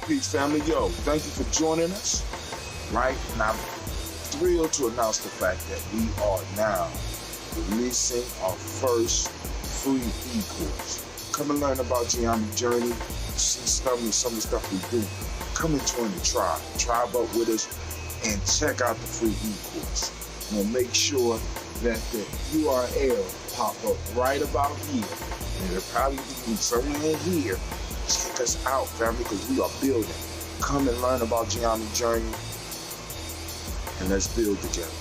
Peace, family. Yo, thank you for joining us. Right? And I'm thrilled to announce the fact that we are now releasing our first free e-course. Come and learn about Geometry Journey, see some of the stuff we do. Come and join the tribe. Tribe up with us and check out the free e-course. We'll make sure that the URL pop up right about here. And it'll probably be somewhere in here. Check us out, family, because we are building. Come and learn about Geometry Journey, and let's build together.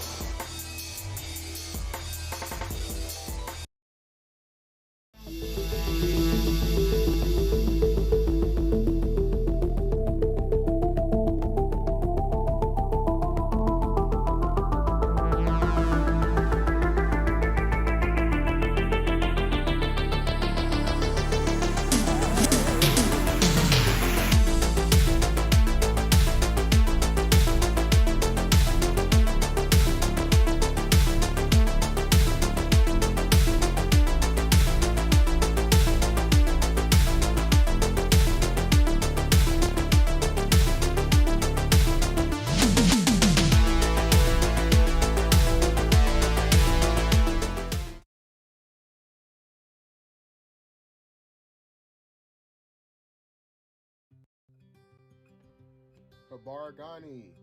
Kabaragani,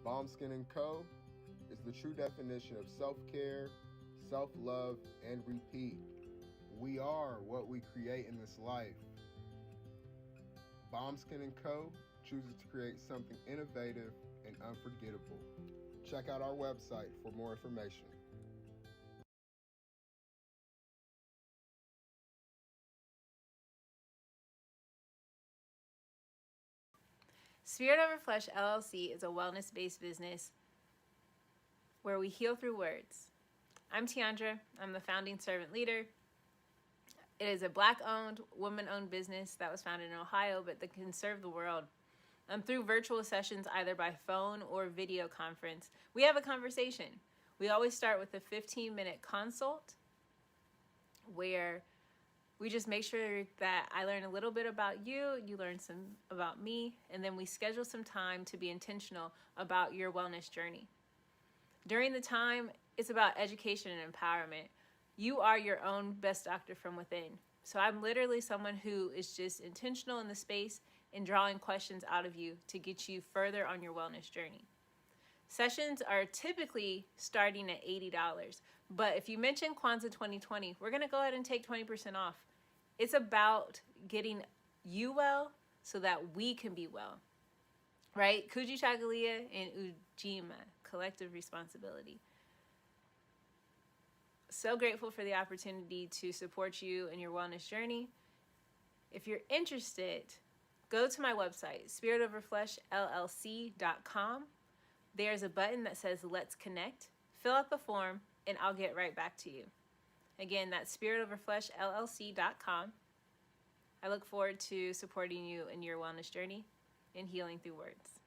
Bombskin & Co. is the true definition of self-care, self-love, and repeat. We are what we create in this life. Bombskin & Co. chooses to create something innovative and unforgettable. Check out our website for more information. Spirit Over Flesh LLC is a wellness-based business where we heal through words. I'm Tiandra. I'm the founding servant leader. It is a Black-owned, woman-owned business that was founded in Ohio, but that can serve the world. Through virtual sessions, either by phone or video conference, we have a conversation. We always start with a 15-minute consult where we just make sure that I learn a little bit about you, you learn some about me, and then we schedule some time to be intentional about your wellness journey. During the time, it's about education and empowerment. You are your own best doctor from within. So I'm literally someone who is just intentional in the space and drawing questions out of you to get you further on your wellness journey. Sessions are typically starting at $80, but if you mention Kwanzaa 2020, we're gonna go ahead and take 20% off. It's about getting you well so that we can be well, right? Kuji Chagalia and Ujima, collective responsibility. So grateful for the opportunity to support you in your wellness journey. If you're interested, go to my website, spiritoverfleshllc.com. There's a button that says Let's Connect. Fill out the form and I'll get right back to you. Again, that's spiritoverfleshllc.com. I look forward to supporting you in your wellness journey and healing through words.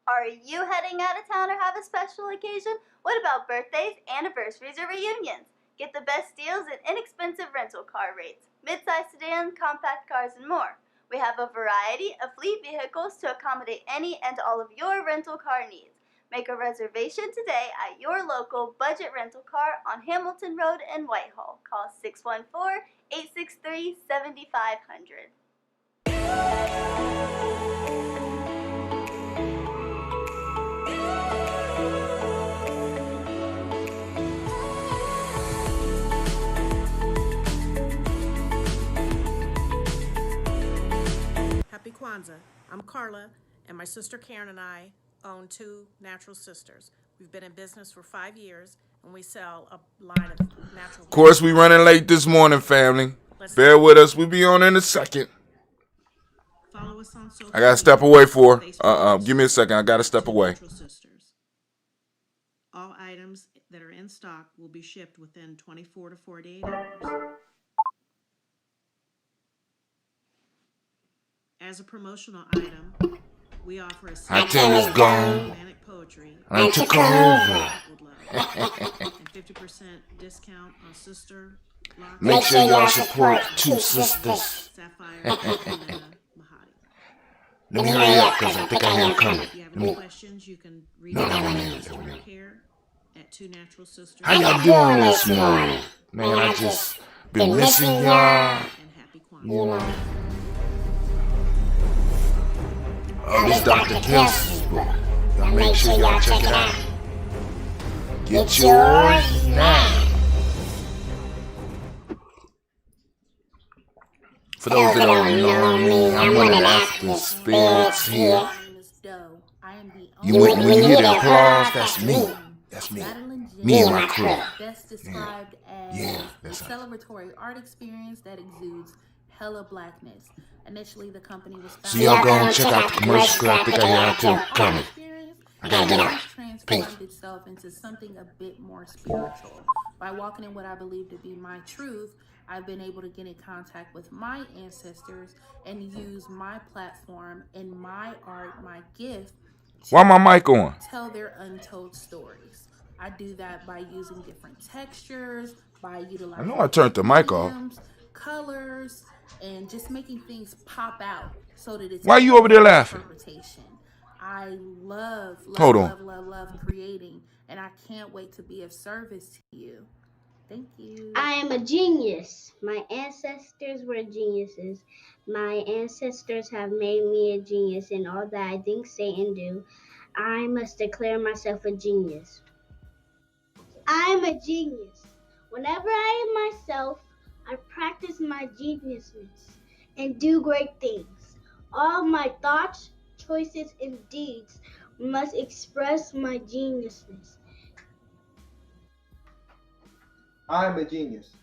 Are you heading out of town or have a special occasion? What about birthdays, anniversaries, or reunions? Get the best deals and inexpensive rental car rates, mid-size sedans, compact cars, and more. We have a variety of fleet vehicles to accommodate any and all of your rental car needs. Make a reservation today at your local budget rental car on Hamilton Road in Whitehall. Call 614-863-7500. Happy Kwanzaa. I'm Carla, and my sister Karen and I own Two Natural Sisters. We've been in business for 5 years, and we sell a line of natural... Of course, we running late this morning, family. Bear with us. We'll be on in a second. Follow us on social I gotta step away for. Give me a second. I gotta step away. Sisters. All items that are in stock will be shipped within 24 to 48 hours. As a promotional item, We offer a I tell it's gone. romantic poetry, I took her over. and 50% discount on sister locks, Make sure y'all support Two Sisters. sapphire, and mahogany. Let me hurry up, because I think I hear him coming. If you have any questions, you can reach No, out no, to no, customer no. care at Two Natural Sisters. How y'all doing this morning? Man, I just been missing y'all. And happy Kwanzaa. You know. Oh, this Dr. Kelsey's book. Y'all make sure y'all check it out. Get yours now. For those that don't know me, I'm one of the acting spirits here. My name is Doe. I am the When only you hear the applause, that's me. That's me. Madeline Me and Jen, my crew. best described as Yeah, a that's us. celebratory art experience that exudes hella blackness. Initially, the company was founded. So y'all go and check out the commercial, 'cause I think I hear y'all too coming. I gotta get out. It transformed itself into something a bit more spiritual. By walking in what I believe to be my truth, I've been able to get in contact with my ancestors and use my platform and my art, my gift, Why my mic on? tell their untold stories. I do that by using different textures, by utilizing I know I turned the mic off. mediums, colors, and just making things pop out so that it's Why you over there laughing? interpretation. I love creating, and I can't wait to be of service to you. Thank you. I am a genius. My ancestors were geniuses. My ancestors have made me a genius in all that I think, say, and do. I must declare myself a genius. I am a genius. Whenever I am myself, I practice my geniusness and do great things. All my thoughts, choices, and deeds must express my geniusness. I am a genius.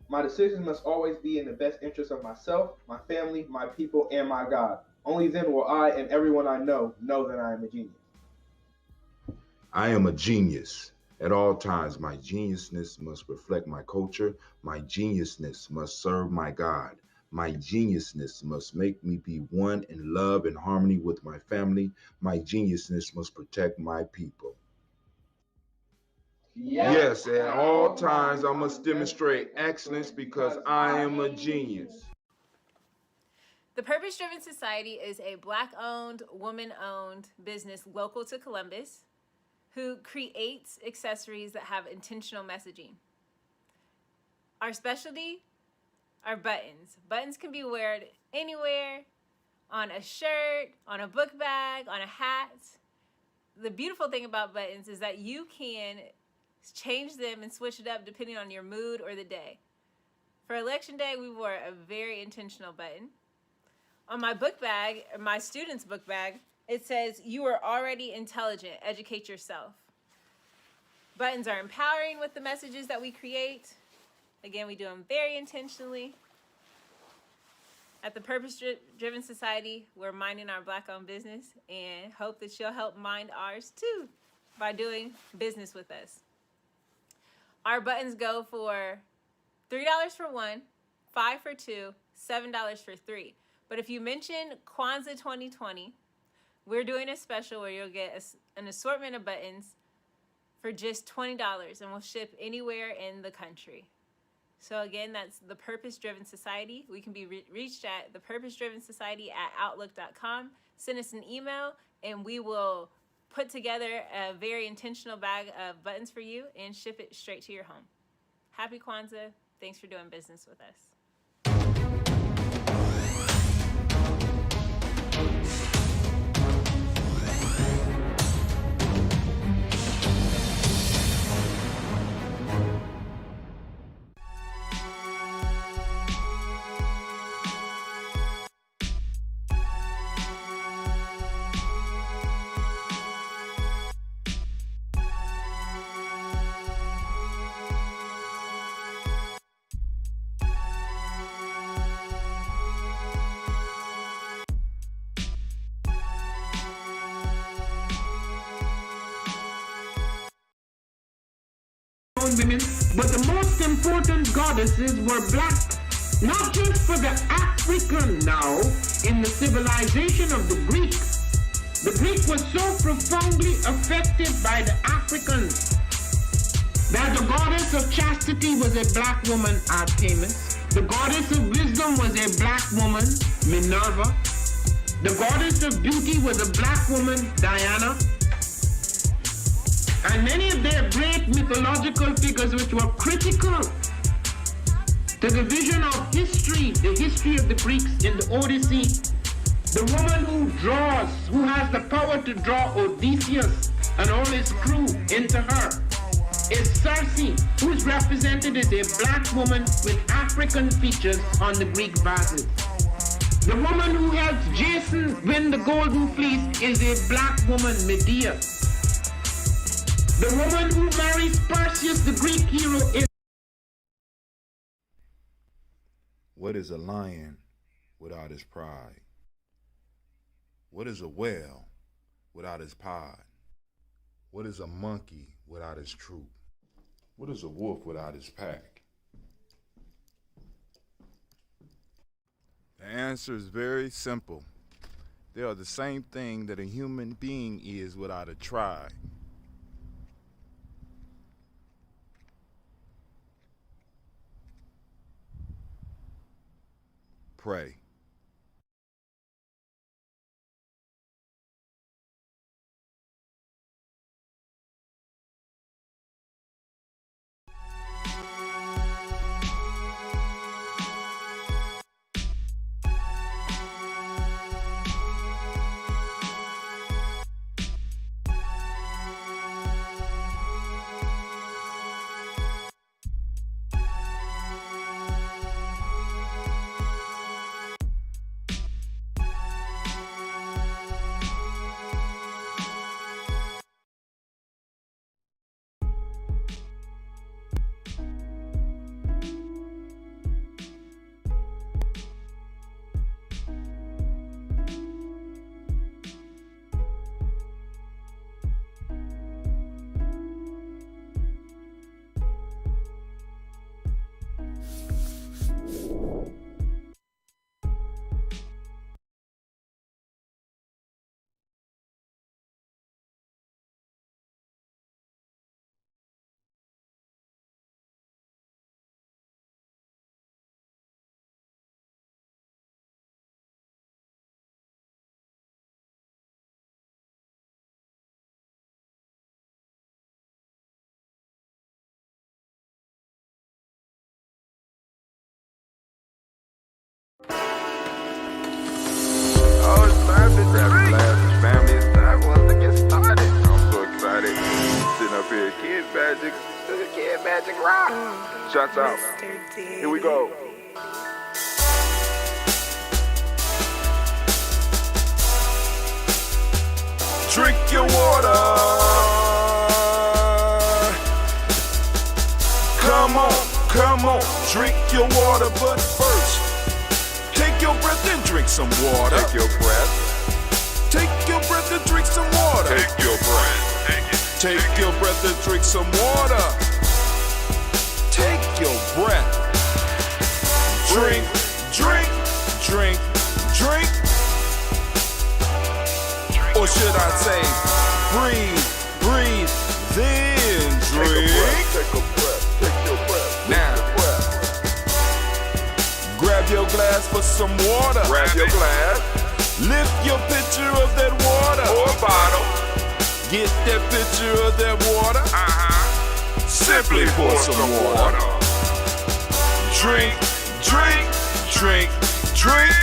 My decisions must always be in the best interest of myself, my family, my people, and my God. Only then will I and everyone I know that I am a genius. I am a genius. At all times, my geniusness must reflect my culture. My geniusness must serve my God. My geniusness must make me be one in love and harmony with my family. My geniusness must protect my people. Yes, at all times I must demonstrate excellence because I am a genius. The Purpose Driven Society is a Black-owned, woman-owned business local to Columbus who creates accessories that have intentional messaging. Our specialty are buttons. Buttons can be worn anywhere, on a shirt, on a book bag, on a hat. The beautiful thing about buttons is that you can change them and switch it up depending on your mood or the day. For Election Day, we wore a very intentional button. On my book bag, my student's book bag, it says, "You are already intelligent, educate yourself." Buttons are empowering with the messages that we create. Again, we do them very intentionally. At the Purpose Driven Society, we're minding our Black-owned business and hope that you'll help mind ours too by doing business with us. Our buttons go for $3 for one, $5 for two, $7 for three. But if you mention Kwanzaa 2020, we're doing a special where you'll get an assortment of buttons for just $20, and we'll ship anywhere in the country. So again, that's the Purpose Driven Society. We can be reached at thepurposedrivensociety@outlook.com. Send us an email, and we will put together a very intentional bag of buttons for you and ship it straight to your home. Happy Kwanzaa. Thanks for doing business with us. Women, but the most important goddesses were black, not just for the African now in the civilization of the Greeks, The Greek was so profoundly affected by the Africans that the goddess of chastity was a black woman, Artemis. The goddess of wisdom was a black woman, Minerva. The goddess of beauty was a black woman, Diana. And many of their great mythological figures which were critical to the vision of history, the history of the Greeks in the Odyssey. The woman who draws, who has the power to draw Odysseus and all his crew into her, is Circe, who is represented as a black woman with African features on the Greek vases. The woman who helps Jason win the Golden Fleece is a black woman, Medea. The woman who marries Perseus, the Greek hero, is... What is a lion without his pride? What is a whale without his pod? What is a monkey without his troop? What is a wolf without his pack? The answer is very simple. They are the same thing that a human being is without a tribe. Pray. Grab your glasses, family, it's time for us to get started. I'm so excited. Sitting up here, Kid Magic Rock. Shouts out. Here we go. Drink your water. Come on, drink your water, but first, take your breath and drink some water. Take your breath. Take your breath and drink some water. Take your breath. Take your breath and drink some water. Take your breath. Drink, drink, drink, drink. Or should I say, breathe, breathe, then drink. Take a breath, take your breath. Now, grab your glass for some water. Grab your glass. Lift your pitcher of that water. Or bottle. Get that pitcher of that water. Simply pour some water. Drink, drink, drink, drink.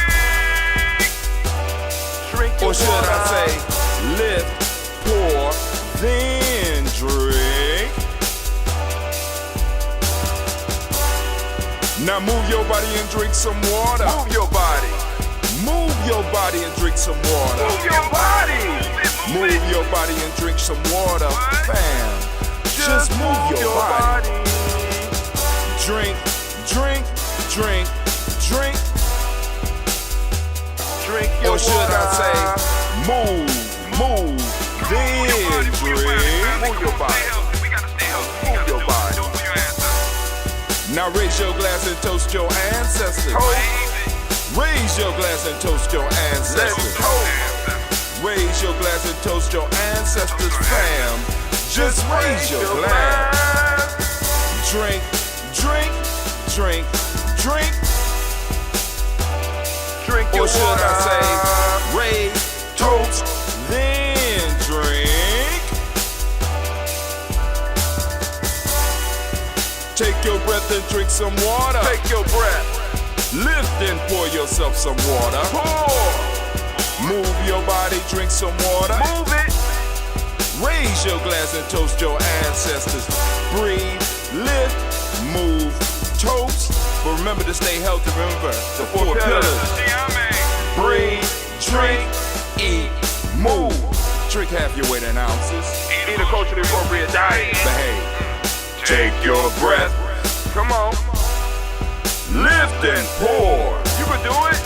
Or should I say, lift, pour, then drink. Now move your body and drink some water. Move your body. Move your body and drink some water. Move your body. Move your body and drink some water. Bam. Just move your body. Drink, drink, drink, drink. Drink your or should water. I say, move, then drink. Move your body. Move your body. Now raise your glass and toast your ancestors. Raise your glass and toast your ancestors. Raise your glass and toast your ancestors, fam. Just raise your glass. Drink, drink, drink, drink. Drink your water. Or should I say, raise, toast, then drink. Take your breath and drink some water. Take your breath. Lift and pour yourself some water. Pour. Move your body, drink some water. Move it. Raise your glass and toast your ancestors. Breathe, lift, move, toast. But remember to stay healthy. Remember the four pillars. Breathe, drink, eat, move. Drink half your weight in ounces. Eat a culturally appropriate diet. Behave. Take your breath. Come on. Lift and pour. You can do it.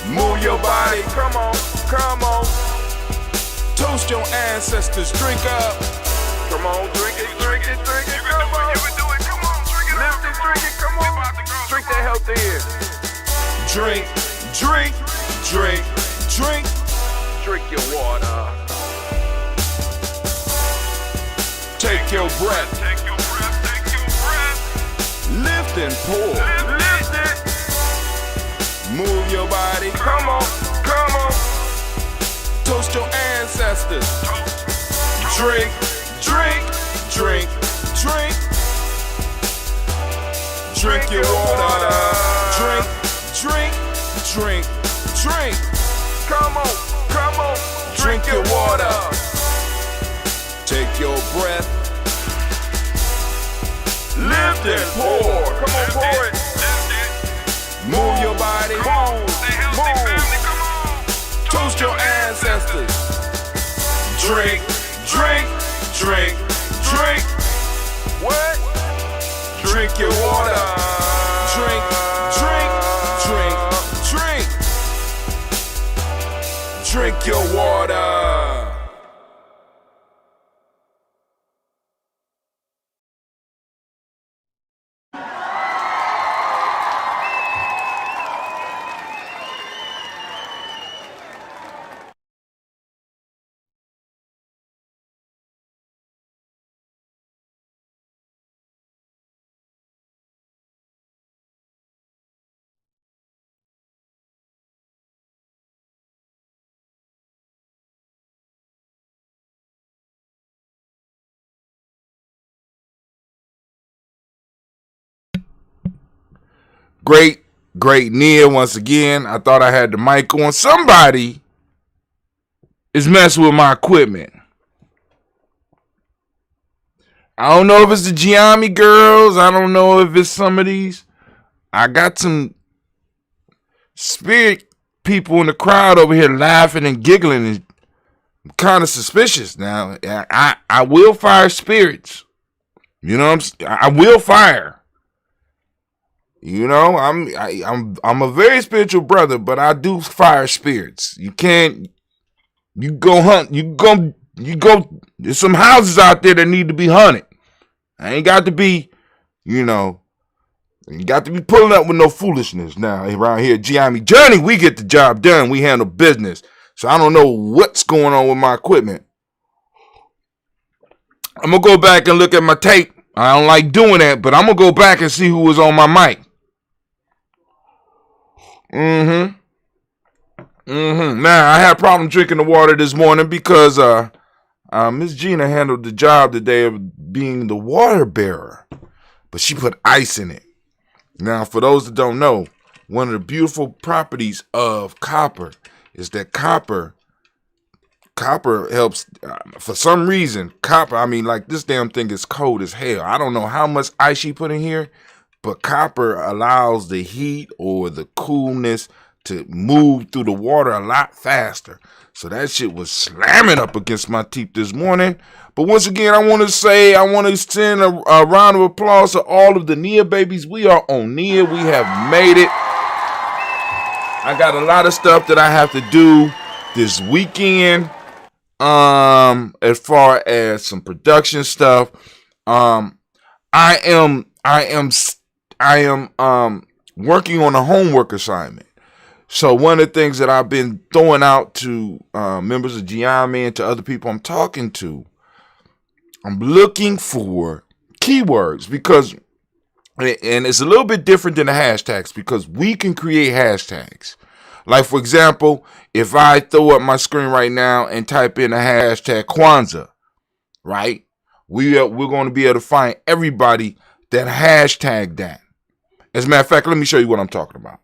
Move your body, come on, come on. Toast your ancestors, drink up. Come on, drink it, drink it, drink it, come on. You can do it, come on, drink it. Lift it, drink it, come on. Drink that health in. Drink, drink, drink, drink. Drink your water. Take your breath. Take your breath, take your breath. Lift and pour. Lift it. Move your body, come on, come on. Toast your ancestors. Drink, drink, drink, drink. Drink your water. Drink, drink, drink, drink. Come on, come on. Drink your water. Take your breath. Lift and pour. Come on, pour it. Move your body, move, move. Toast your ancestors. Drink, drink, drink, drink. What? Drink your water. Drink, drink, drink, drink. Drink your water. Great Nia once again. I thought I had the mic on. Somebody is messing with my equipment. I don't know if it's the Giammi girls. I don't know if it's some of these. I got some spirit people in the crowd over here laughing and giggling. And I'm kind of suspicious now. I will fire spirits. You know what I'm saying? I will fire. You know, I'm a very spiritual brother, but I do fire spirits. You go hunt. You go. There's some houses out there that need to be hunted. I ain't got to be, you got to be pulling up with no foolishness now around here. Giammi Journey, we get the job done. We handle business. So I don't know what's going on with my equipment. I'm going to go back and look at my tape. I don't like doing that, but I'm going to go back and see who was on my mic. Now, I had a problem drinking the water this morning because Miss Gina handled the job today of being the water bearer, but she put ice in it. Now, for those that don't know, one of the beautiful properties of copper is that copper helps, for some reason, like this damn thing is cold as hell. I don't know how much ice she put in here, but copper allows the heat or the coolness to move through the water a lot faster. So that shit was slamming up against my teeth this morning. But once again, I want to send a round of applause to all of the Nia babies. We are on Nia. We have made it. I got a lot of stuff that I have to do this weekend. As far as some production stuff, I am working on a homework assignment. So one of the things that I've been throwing out to members of Giami and to other people I'm talking to, I'm looking for keywords because, and it's a little bit different than the hashtags because we can create hashtags. Like, for example, if I throw up my screen right now and type in the hashtag Kwanzaa, right? We're going to be able to find everybody that hashtag that. As a matter of fact, let me show you what I'm talking about.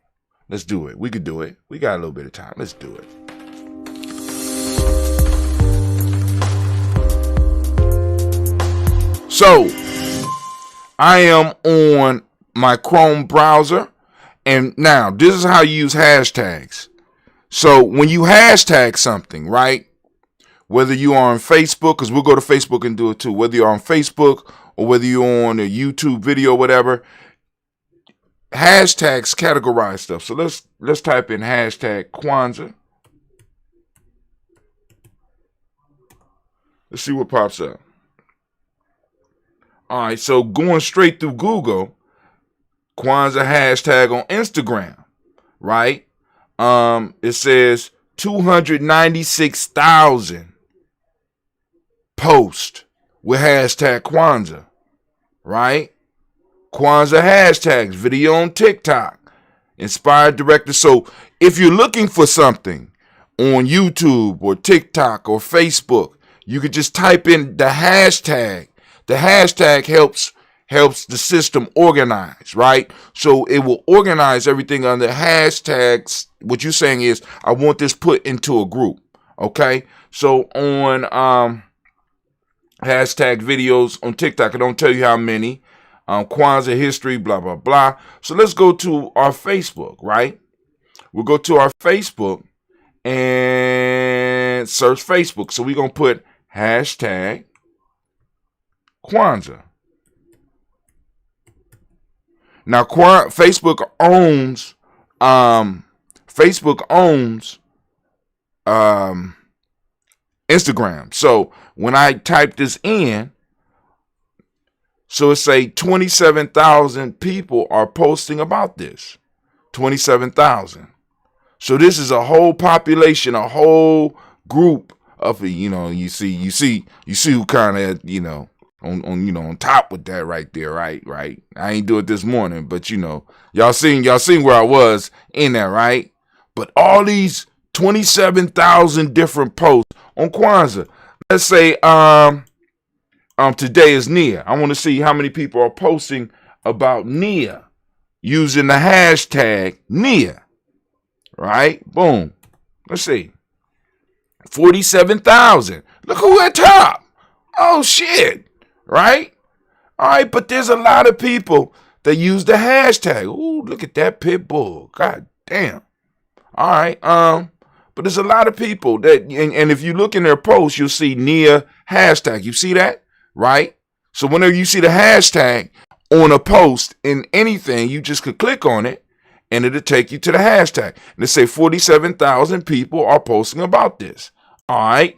Let's do it. We could do it. We got a little bit of time. Let's do it. So, I am on my Chrome browser. And now, this is how you use hashtags. So, when you hashtag something, right? Whether you are on Facebook, because we'll go to Facebook and do it too. Whether you're on Facebook or whether you're on a YouTube video or whatever, hashtags categorize stuff. So let's type in hashtag Kwanzaa. Let's see what pops up. All right, so going straight through Google, Kwanzaa hashtag on Instagram, right? It says 296,000 posts with hashtag Kwanzaa, right? Kwanzaa hashtags, video on TikTok, inspired director. So if you're looking for something on YouTube or TikTok or Facebook, you could just type in the hashtag. The hashtag helps the system organize, right? So it will organize everything under hashtags. What you're saying is, I want this put into a group, okay? So on hashtag videos on TikTok, I don't tell you how many. Kwanzaa history, blah, blah, blah. So let's go to our Facebook, right? We'll go to our Facebook and search Facebook. So we're going to put hashtag Kwanzaa. Now, Facebook owns Instagram. So when I type this in, so it say 27,000 people are posting about this. 27,000. So this is a whole population, a whole group of, you see who kind of, on top with that right there, right? I ain't do it this morning, but y'all seen where I was in that, right? But all these 27,000 different posts on Kwanzaa. Let's say today is Nia. I want to see how many people are posting about Nia using the hashtag Nia. Right? Boom. Let's see. 47,000. Look who at top. Oh shit. Right? All right, but there's a lot of people that use the hashtag. Ooh, look at that pit bull. God damn. All right. But there's a lot of people that, and if you look in their posts, you'll see Nia hashtag. You see that? Right? So whenever you see the hashtag on a post in anything, you just could click on it and it'll take you to the hashtag. And it say 47,000 people are posting about this. All right.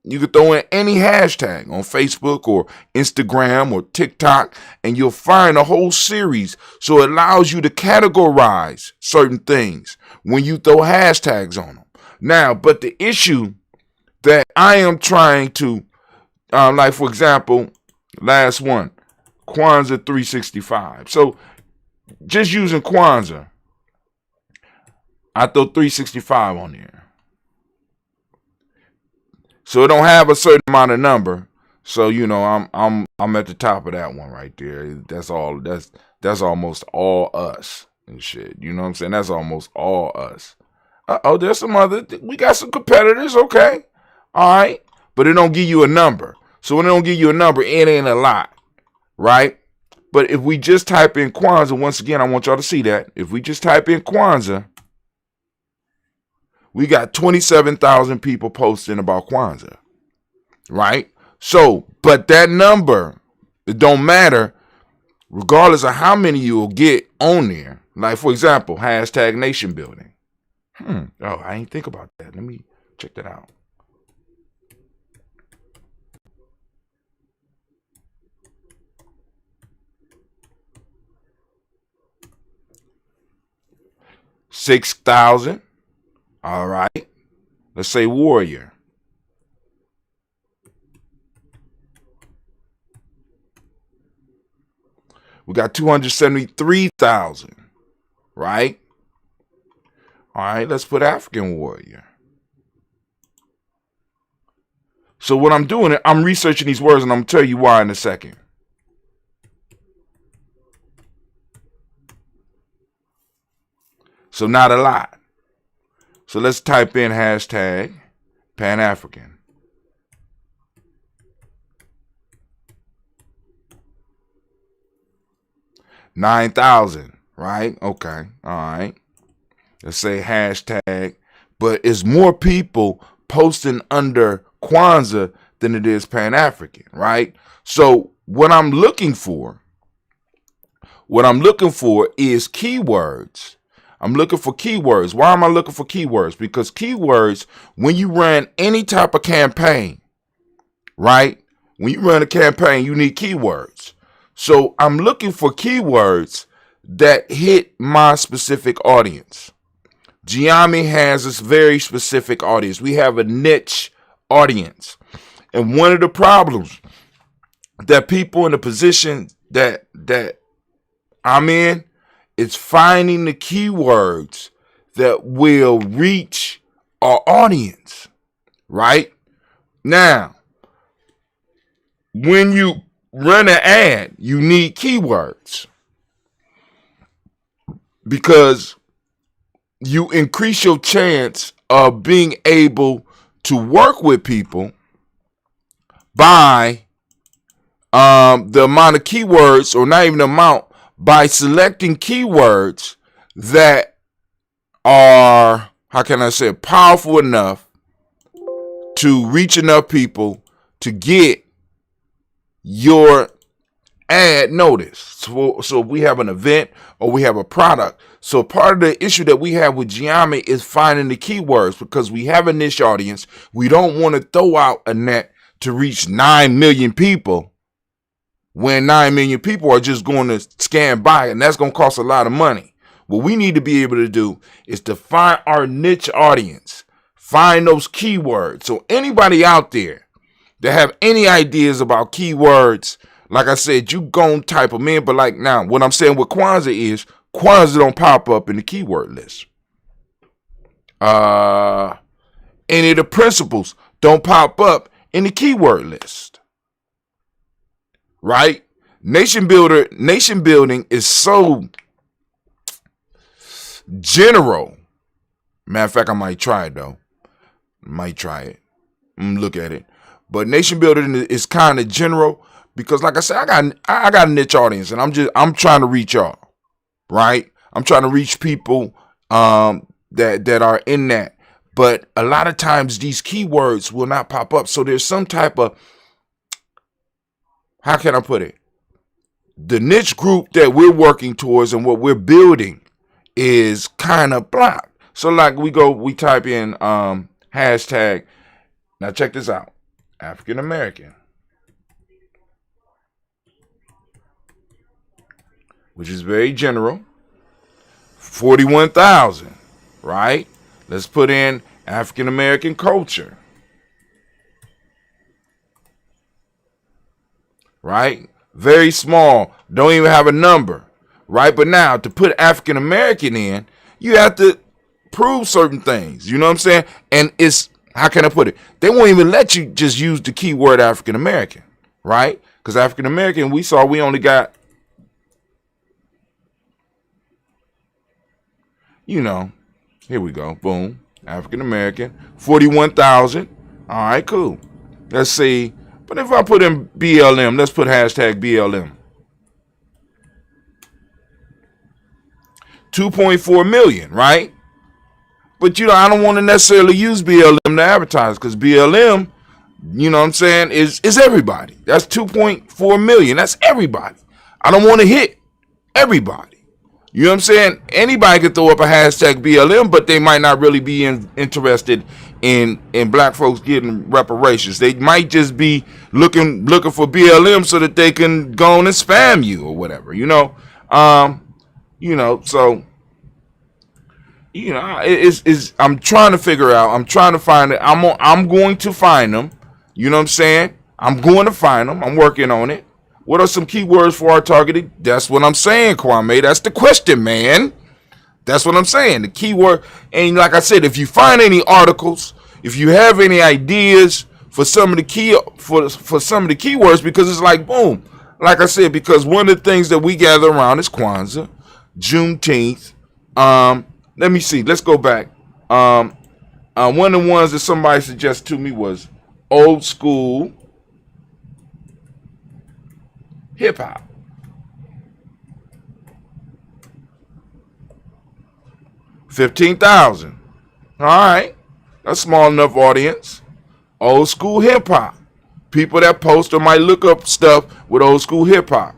You could throw in any hashtag on Facebook or Instagram or TikTok, and you'll find a whole series. So it allows you to categorize certain things when you throw hashtags on them. Now, but the issue that I am trying to, like for example, last one, Kwanzaa 365. So just using Kwanzaa, I throw 365 on there. So it don't have a certain amount of number. So I'm at the top of that one right there. That's all. That's almost all us and shit. You know what I'm saying? That's almost all us. There's some other. We got some competitors. Okay, all right, but it don't give you a number. So when it don't give you a number, it ain't a lot, right? But if we just type in Kwanzaa, once again, I want y'all to see that. If we just type in Kwanzaa, we got 27,000 people posting about Kwanzaa, right? So, but that number, it don't matter, regardless of how many you will get on there. Like, for example, hashtag nation building. Oh, I ain't think about that. Let me check that out. 6,000. All right. Let's say warrior. We got 273,000, right? All right, let's put African warrior. So what I'm doing, I'm researching these words, and I'm going to tell you why in a second. So not a lot. So let's type in hashtag Pan-African. 9,000, right? Okay, all right. Let's say hashtag, but it's more people posting under Kwanzaa than it is Pan-African, right? So what I'm looking for is keywords. I'm looking for keywords. Why am I looking for keywords? Because keywords, when you run any type of campaign, right? When you run a campaign, you need keywords. So I'm looking for keywords that hit my specific audience. Giami has this very specific audience. We have a niche audience. And one of the problems that people in the position that I'm in is finding the keywords that will reach our audience, right? Now, when you run an ad, you need keywords because you increase your chance of being able to work with people by the amount of keywords, or not even the amount, by selecting keywords that are, how can I say, powerful enough to reach enough people to get your ad noticed. So if we have an event or we have a product. So part of the issue that we have with Giami is finding the keywords, because we have a niche audience. We don't want to throw out a net to reach 9 million people when 9 million people are just going to scan by, and that's going to cost a lot of money. What we need to be able to do is to find our niche audience, find those keywords. So anybody out there that have any ideas about keywords, like I said, you go and type them in. But like now, what I'm saying with Kwanzaa is Kwanzaa don't pop up in the keyword list. Any of the principles don't pop up in the keyword list. Right? Nation building is so general. Matter of fact, I might try it though. Might try it. Look at it. But nation building is kind of general because, like I said, I got a niche audience, and I'm trying to reach y'all. Right? I'm trying to reach people that are in that. But a lot of times these keywords will not pop up. So there's some type of, how can I put it? The niche group that we're working towards and what we're building is kind of blocked. So like we type in hashtag. Now check this out. African American. Which is very general. 41,000, right? Let's put in African American culture. Right? Very small. Don't even have a number. Right? But now, to put African American in, you have to prove certain things. You know what I'm saying? And it's, how can I put it? They won't even let you just use the keyword African American. Right? Because African American, we only got, here we go. Boom. African American. 41,000. All right, cool. Let's see. But if I put in BLM, let's put hashtag BLM. 2.4 million, right? But, I don't want to necessarily use BLM to advertise, because BLM, you know what I'm saying, is everybody. That's 2.4 million. That's everybody. I don't want to hit everybody. You know what I'm saying? Anybody could throw up a hashtag BLM, but they might not really be interested in black folks getting reparations. They might just be looking for BLM so that they can go on and spam you or whatever. So I'm trying to figure out. I'm trying to find it. I'm going to find them. You know what I'm saying? I'm going to find them. I'm working on it. What are some keywords for our targeting? That's what I'm saying, Kwame. That's the question, man. That's what I'm saying. The keyword. And like I said, if you find any articles, if you have any ideas for some of the some of the keywords, because it's like boom. Like I said, because one of the things that we gather around is Kwanzaa, Juneteenth. Let me see. Let's go back. One of the ones that somebody suggested to me was old school hip hop. 15,000. All right. That's a small enough audience. Old school hip hop. People that post or might look up stuff with old school hip hop.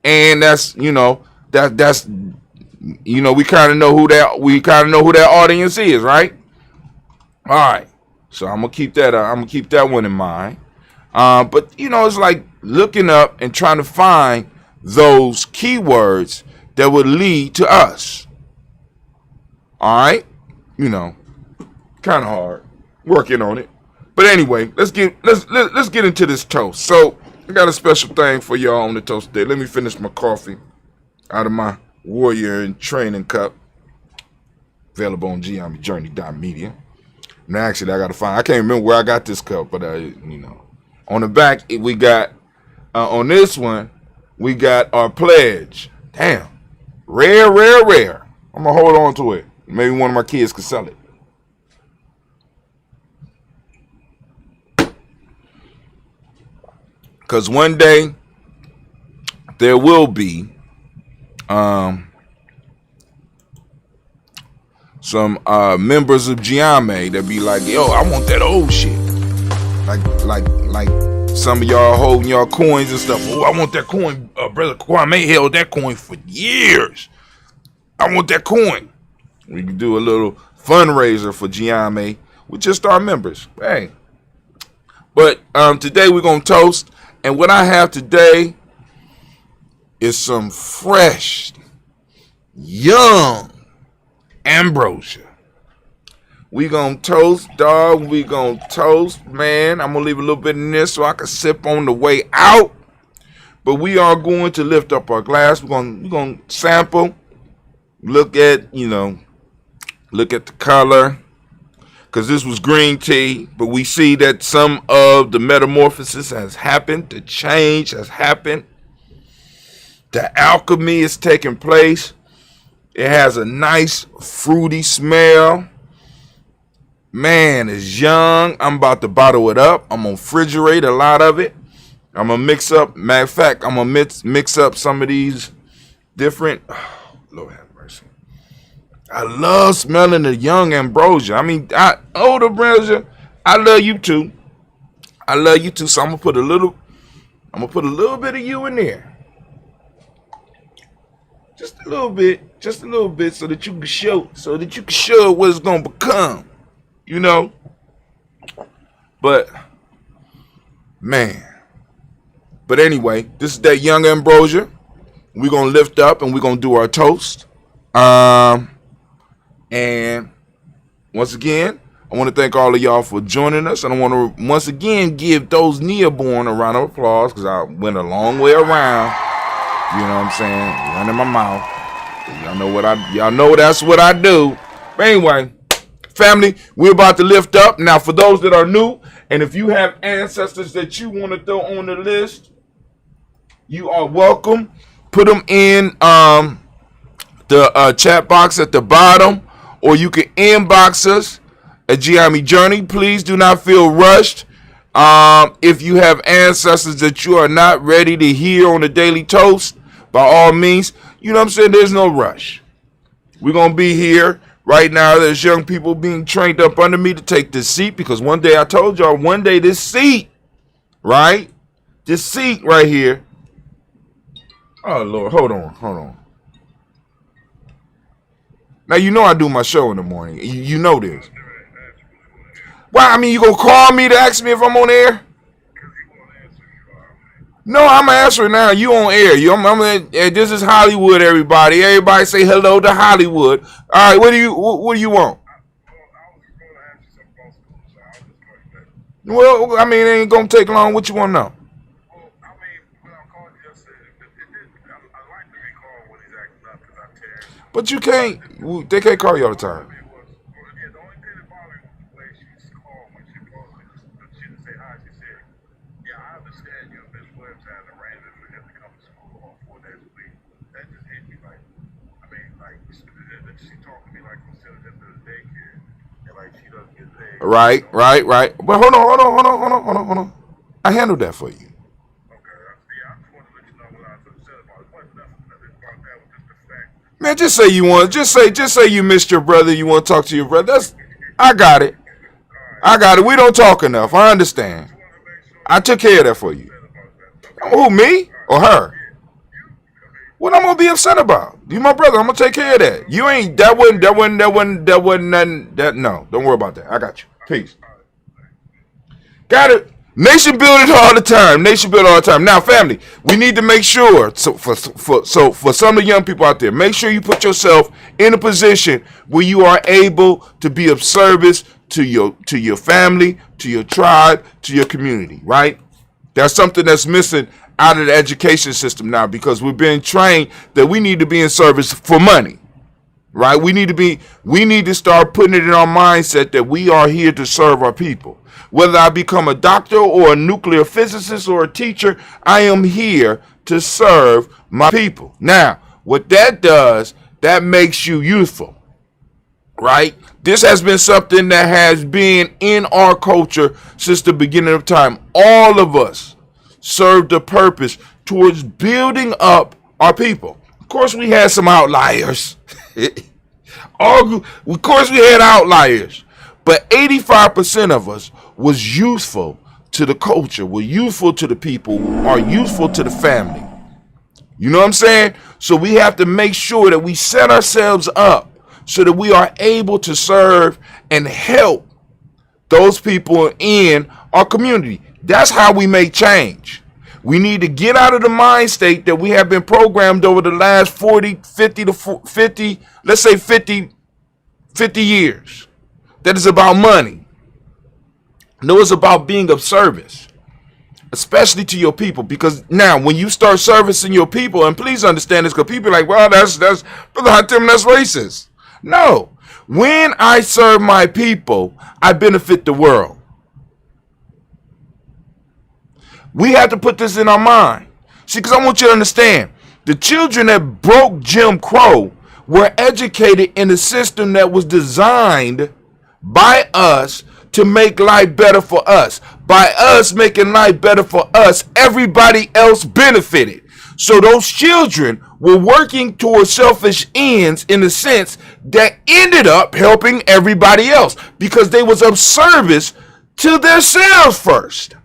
And that's, that's we kind of know who that audience is, right? All right. So I'm gonna keep that one in mind. But it's like looking up and trying to find those keywords that would lead to us. All right, kind of hard, working on it. But anyway, let's get into this toast. So I got a special thing for y'all on the toast today. Let me finish my coffee out of my Warrior and Training cup, available on GIAMYJourney.media. And actually, I can't remember where I got this cup, but on the back we got on this one we got our pledge. Damn, rare. I'm gonna hold on to it. Maybe one of my kids could sell it. Because one day there will be some members of GIAME that be like, yo, I want that old shit. Like some of y'all holding y'all coins and stuff. Oh, I want that coin. Brother Kwame held that coin for years. I want that coin. We can do a little fundraiser for GIAME with just our members. Hey. But today we're going to toast. And what I have today is some fresh, young ambrosia. We going to toast, dog. We going to toast, man. I'm going to leave a little bit in this so I can sip on the way out. But we are going to lift up our glass. We're going to sample. Look at the color, because this was green tea, but we see that some of the metamorphosis has happened, the change has happened, the alchemy is taking place. It has a nice fruity smell. Man, it's young. I'm about to bottle it up. I'm going to refrigerate a lot of it. I'm going to mix up, matter of fact, I'm going to mix up some of these different, Lord have mercy. I love smelling the young ambrosia. I mean, old ambrosia, I love you too. So I'm gonna put a little bit of you in there. Just a little bit, so that you can show what it's gonna become. But man. But anyway, this is that young ambrosia. We're gonna lift up and we're gonna do our toast. And once again, I want to thank all of y'all for joining us. And I want to once again give those Neoborn a round of applause, because I went a long way around. You know what I'm saying? Running my mouth. Y'all know that's what I do. But anyway, family, we're about to lift up. Now, for those that are new, and if you have ancestors that you want to throw on the list, you are welcome. Put them in the chat box at the bottom. Or you can inbox us at GIAME Journey. Please do not feel rushed. If you have ancestors that you are not ready to hear on the Daily Toast, by all means, you know what I'm saying? There's no rush. We're going to be here. Right now, there's young people being trained up under me to take this seat, because one day I told y'all, this seat right here. Oh, Lord, hold on. Now, I do my show in the morning. You know this. Well, I mean, you going to call me to ask me if I'm on air? No, I'm answering now. You on air. This is Hollywood, everybody. Everybody say hello to Hollywood. All right, what do you want? Well, I mean, it ain't gonna take long. What you want to know? But you can't. They can't call you all the time. Right. But hold on. I handled that for you. Man, just say you want. Just say you missed your brother. You want to talk to your brother. I got it. We don't talk enough. I understand. I took care of that for you. Who, me or her? What I'm gonna be upset about? You my brother. I'm gonna take care of that. You ain't. That wasn't nothing. No, don't worry about that. I got you. Peace. Got it. Nation building all the time. Now, family, we need to make sure. So for some of the young people out there, make sure you put yourself in a position where you are able to be of service to your family, to your tribe, to your community. Right? That's something that's missing out of the education system now, because we're being trained that we need to be in service for money. Right? We need to start putting it in our mindset that we are here to serve our people. Whether I become a doctor or a nuclear physicist or a teacher, I am here to serve my people. Now, what that does, that makes you youthful, right? This has been something that has been in our culture since the beginning of time. All of us served a purpose towards building up our people. Of course, we had some outliers. Of course, we had outliers. But 85% of us was useful to the culture, were useful to the people, are useful to the family. You know what I'm saying? So we have to make sure that we set ourselves up so that we are able to serve and help those people in our community. That's how we make change. We need to get out of the mind state that we have been programmed over the last 50 years. That is about money. No, it's about being of service, especially to your people. Because now, when you start servicing your people, and please understand this, because people are like, well, that's Brother Hatim, that's racist. No, when I serve my people, I benefit the world. We have to put this in our mind. See, because I want you to understand, the children that broke Jim Crow were educated in a system that was designed by us to make life better for us. By us making life better for us, everybody else benefited. So those children were working towards selfish ends in a sense that ended up helping everybody else because they was of service to themselves first.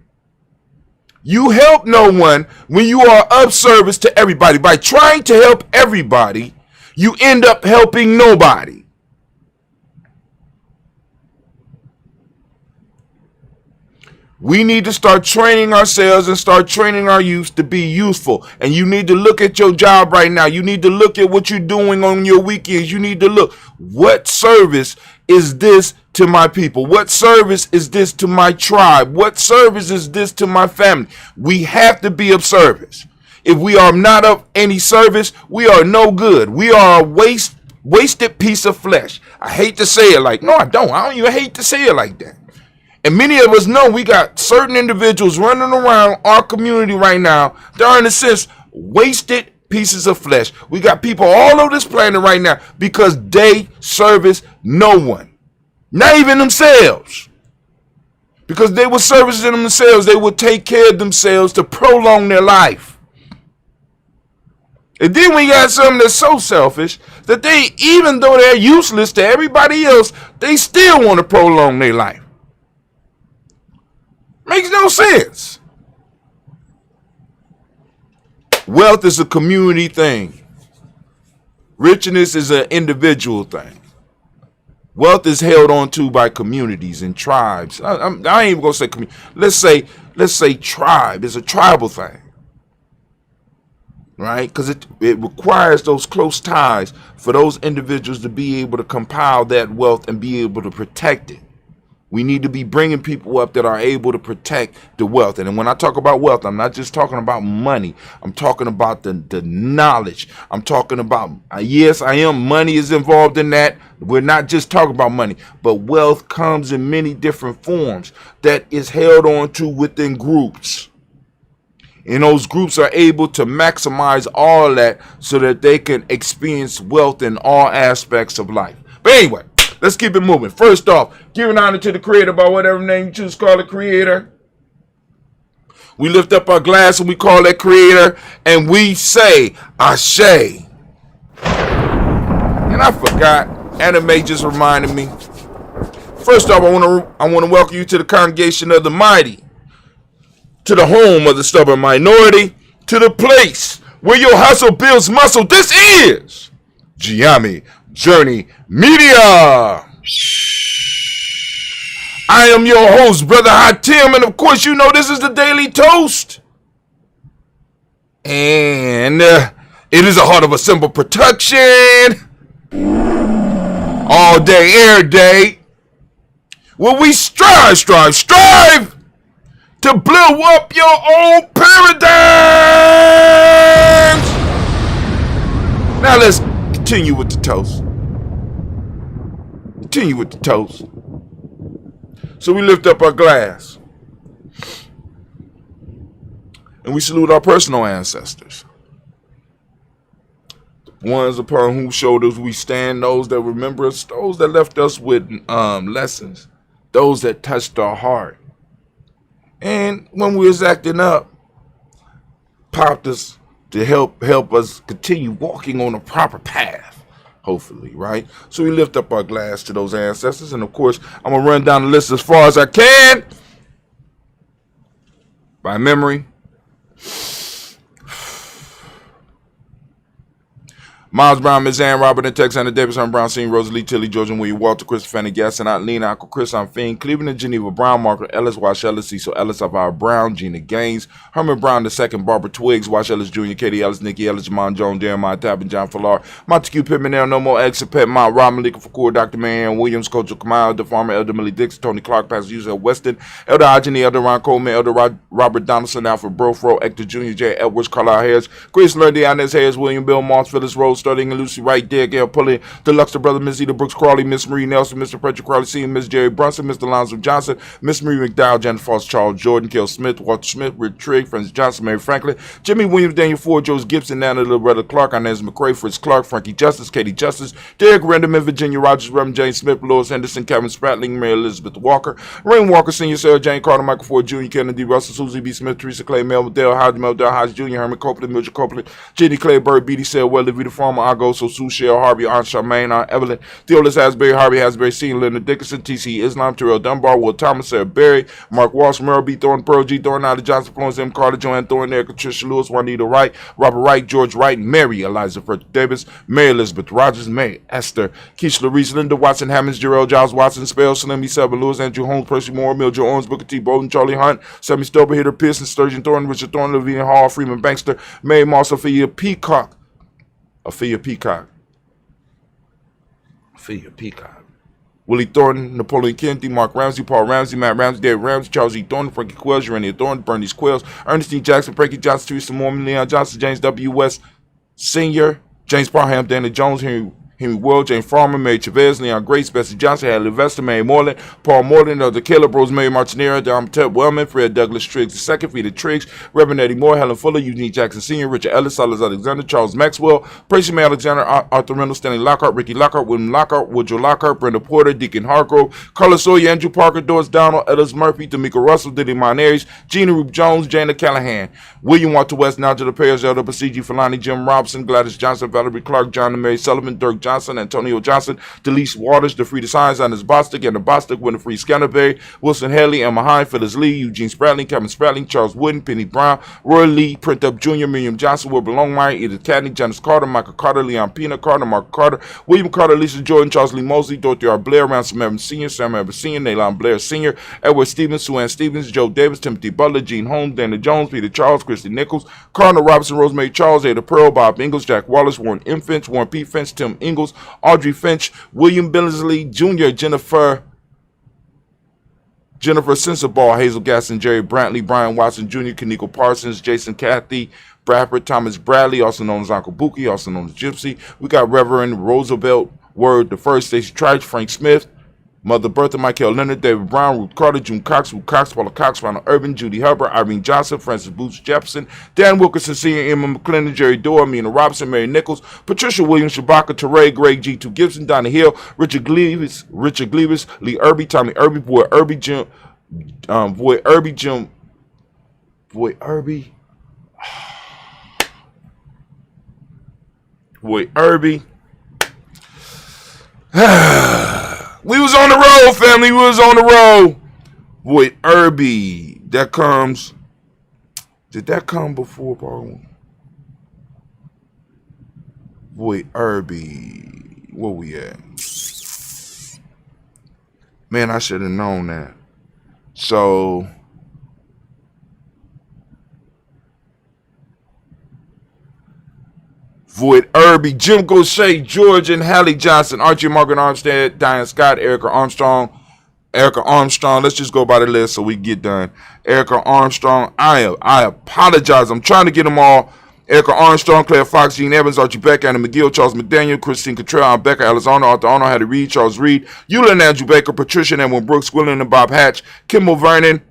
You help no one when you are of service to everybody. By trying to help everybody, you end up helping nobody. We need to start training ourselves and start training our youth to be useful. And you need to look at your job right now. You need to look at what you're doing on your weekends. You need to look, what service is this to my people? What service is this to my tribe? What service is this to my family? We have to be of service. If we are not of any service, we are no good. We are a wasted piece of flesh. I hate to say it like, no, I don't even hate to say it like that. And many of us know we got certain individuals running around our community right now that are, in a sense, wasted pieces of flesh. We got people all over this planet right now because they service no one, not even themselves. Because they were servicing themselves, they would take care of themselves to prolong their life. And then we got something that's so selfish that they, even though they're useless to everybody else, they still want to prolong their life. Makes no sense. Wealth is a community thing. Richness is an individual thing. Wealth is held on to by communities and tribes. I ain't even gonna say community. Let's say tribe. It's a tribal thing. right? Because it requires those close ties for those individuals to be able to compile that wealth and be able to protect it. We need to be bringing people up that are able to protect the wealth. And when I talk about wealth, I'm not just talking about money. I'm talking about the knowledge. I'm talking about, yes, I am. Money is involved in that. We're not just talking about money, but wealth comes in many different forms that is held on to within groups. And those groups are able to maximize all that so that they can experience wealth in all aspects of life. But anyway, let's keep it moving. First off, giving honor to the Creator by whatever name you choose to call the Creator. We lift up our glass and we call that Creator, and we say, Ashe. And I forgot. Anime just reminded me. First off, I want to welcome you to the congregation of the mighty, to the home of the stubborn minority, to the place where your hustle builds muscle. This is Giami Journey Media. I am your host, Brother Hatim, and of course you know this is the Daily Toast. And it is a heart of a simple production. All day, air day. Where we strive to blow up your own paradigms. Now let's continue with the toast. So we lift up our glass and we salute our personal ancestors. Ones upon whose shoulders we stand, those that remember us, those that left us with lessons, those that touched our heart. And when we was acting up, popped us to help us continue walking on a proper path, hopefully, right? So we lift up our glass to those ancestors, and of course, I'm gonna run down the list as far as I can by memory. Miles Brown, Miss Ann, Robert and Texana Davis, Herman Brown, Senior, Rosalie, Tilly, George and William, Walter, Christopher, Fanny, Gasson, Lena, Uncle Chris, Fiend, Cleveland and Geneva Brown, Margaret Ellis, Wash Ellis, Cecil Ellis, Alvara Brown, Gina Gaines, Herman Brown II, Barbara Twiggs, Wash Ellis Jr., Katie Ellis, Nikki Ellis, Jamon Jones, Jeremiah Tappan, John Fallar, Montague Pittman, No More Eggs, Pet Mount, Rob Malika Fakur, Dr. Marianne Williams, Coach Kamal, the Farmer, Elder Millie Dixon, Tony Clark, Pastor User Weston, Elder Ajani, Elder Ron Coleman, Elder Robert Donaldson, Alfred Brofro, Hector Jr., J. Edwards, Carlisle Harris, Grace Lundy, Inez Harris, William Bill Moss, Phyllis Rose, Starting and Lucy Wright, there, Gail Pulley, Deluxe, the brother, Miss Eda Brooks Crawley, Miss Marie Nelson, Mr. Patrick Crawley, C. Miss Jerry Brunson, Mr. Lonzo Johnson, Miss Marie McDowell, Janet Foster, Charles Jordan, Kel Smith, Walter Smith, Rick Trigg, Francis Johnson, Mary Franklin, Jimmy Williams, Daniel Ford, Joe Gibson, Nana, Little Brother Clark, Inez McCrae, Fritz Clark, Frankie Justice, Katie Justice, Derek Renderman, Virginia Rogers, Reverend James Smith, Lois Henderson, Kevin Spratling, Mary Elizabeth Walker, Rain Walker Sr., Sarah Jane Carter, Michael Ford Jr., Kennedy Russell, Susie B. Smith, Teresa Clay, Mel Dale Hodge, Mel Dale Hodge Jr., Herman Copeland, Mildred Copeland, Jenny Clay, Bird, B.D. Sale, Welly, Vita Farmer, Argo, Sue, Shell, Harvey, Aunt Charmaine, Aunt Evelyn, Theolis Asbury, Harvey Asbury, C. Leonard Dickinson, T.C. Islam, Terrell Dunbar, Will Thomas, Sarah Berry, Mark Walsh, Merle B. Thorne, Pearl G. Thorne, Nada Johnson, Florence M. Carter, Joanne Thorne, Erica Tricia Lewis, Juanita Wright, Robert Wright, George Wright, Mary Eliza Frederick Davis, Mary Elizabeth Rogers, May Esther, Keisha Reese, Linda Watson, Hammonds, Jarrell Giles Watson, Spell, Slimmy, Seven, Lewis, Andrew Holmes, Percy Moore, Mildred Owens, Booker T. Bowden, Charlie Hunt, Sammy Stober, Hitter Pearson, Sturgeon Thorne, Richard Thorne, Lavinia Hall, Freeman Bankster, May Moss, Sophia Peacock, Willie Thornton, Napoleon Kennedy, Mark Ramsey, Paul Ramsey, Matt Ramsey, David Ramsey, Charles E. Thornton, Frankie Quells, Urania Thornton, Bernice Quells, Ernestine Jackson, Frankie Johnson, Teresa Mormon, Leon Johnson, James W. West Sr., James Parham, Danny Jones, Henry World, James Farmer, Mary Chavez, Leon Grace, Bessie Johnson, Hadley Vester, Mary Moreland, Paul Moreland, the Caleb Rosemary Martinera, Dom Ted Wellman, Fred Douglas Triggs II, Peter Triggs, Reverend Eddie Moore, Helen Fuller, Eugene Jackson Sr., Richard Ellis, Silas Alexander, Charles Maxwell, Tracy May Alexander, Arthur Reynolds, Stanley Lockhart, Ricky Lockhart, William Lockhart, Woodrow Lockhart, Brenda Porter, Deacon Hargrove, Carlos Sawyer, Andrew Parker, Doris Donald, Ellis Murphy, D'Amico Russell, Diddy Monares, Gina Roop Jones, Jana Callahan, William Walter West, Nigel Perez, Elder Basiji, Falani, Jim Robson, Gladys Johnson, Valerie Clark, John and Mary Sullivan, Dirk Johnson, Johnson, Antonio Johnson, Delise Waters, DeFrida Signs, Anders Bostic, and the Bostic, Winifred Scanterberry, Wilson Haley, Emma Hine, Phyllis Lee, Eugene Spratling, Kevin Spratling, Charles Wooden, Penny Brown, Roy Lee, Print Up Jr., Miriam Johnson, Wilbur Longmire, Edith Cadney, Janice Carter, Michael Carter, Leon Pina Carter, Mark Carter, William Carter, Lisa Jordan, Charles Lee Mosley, Dorothy R. Blair, Ransom Evans Sr., Sam Evans Sr., Naylon Blair Sr., Edward Stevens, Sue Ann Stevens, Joe Davis, Timothy Butler, Gene Holmes, Dana Jones, Peter Charles, Christy Nichols, Cardinal Robinson, Rosemary Charles, Ada Pearl, Bob Ingalls, Jack Wallace, Warren M. Finch, Warren P. Finch, Tim Ingalls, Audrey Finch, William Billingsley Jr., Jennifer Sensabaugh, Hazel Gasson, Jerry Brantley, Brian Watson Jr., Kaniko Parsons, Jason Cathy, Bradford, Thomas Bradley, also known as Uncle Buki, also known as Gypsy. We got Reverend Roosevelt Word the First, Stacey Triche, Frank Smith, Mother Bertha, Michael Leonard, David Brown, Ruth Carter, June Cox, Ruth Cox, Paula Cox, Ronald Urban, Judy Hubbard, Irene Johnson, Francis Boots Jefferson, Dan Wilkerson Sr., Emma McClendon, Jerry Dorr, Mina Robinson, Mary Nichols, Patricia Williams, Shabaka Teray, Greg G2 Gibson, Donna Hill, Richard Gleavis, Lee Irby, Tommy Irby, Boy Irby, Jim, Boy Irby. We was on the road, family. We was on the road with Irby. That comes. Did that come before Paul? With Irby. Where we at? Man, I should have known that. So. Void Irby, Jim Gaucher, George and Hallie Johnson, Archie Margaret Armstead, Diane Scott, Erica Armstrong. Let's just go by the list so we get done. Erica Armstrong, I apologize. I'm trying to get them all. Erica Armstrong, Claire Fox, Gene Evans, Archie Beck, Anna McGill, Charles McDaniel, Christine Cottrell, Becca Elizondo, Arthur Arnold, Hattie Reed, Charles Reed, Eula and Andrew Baker, Patricia and Edwin Brooks, Gwilyn and Bob Hatch, Kimball Vernon,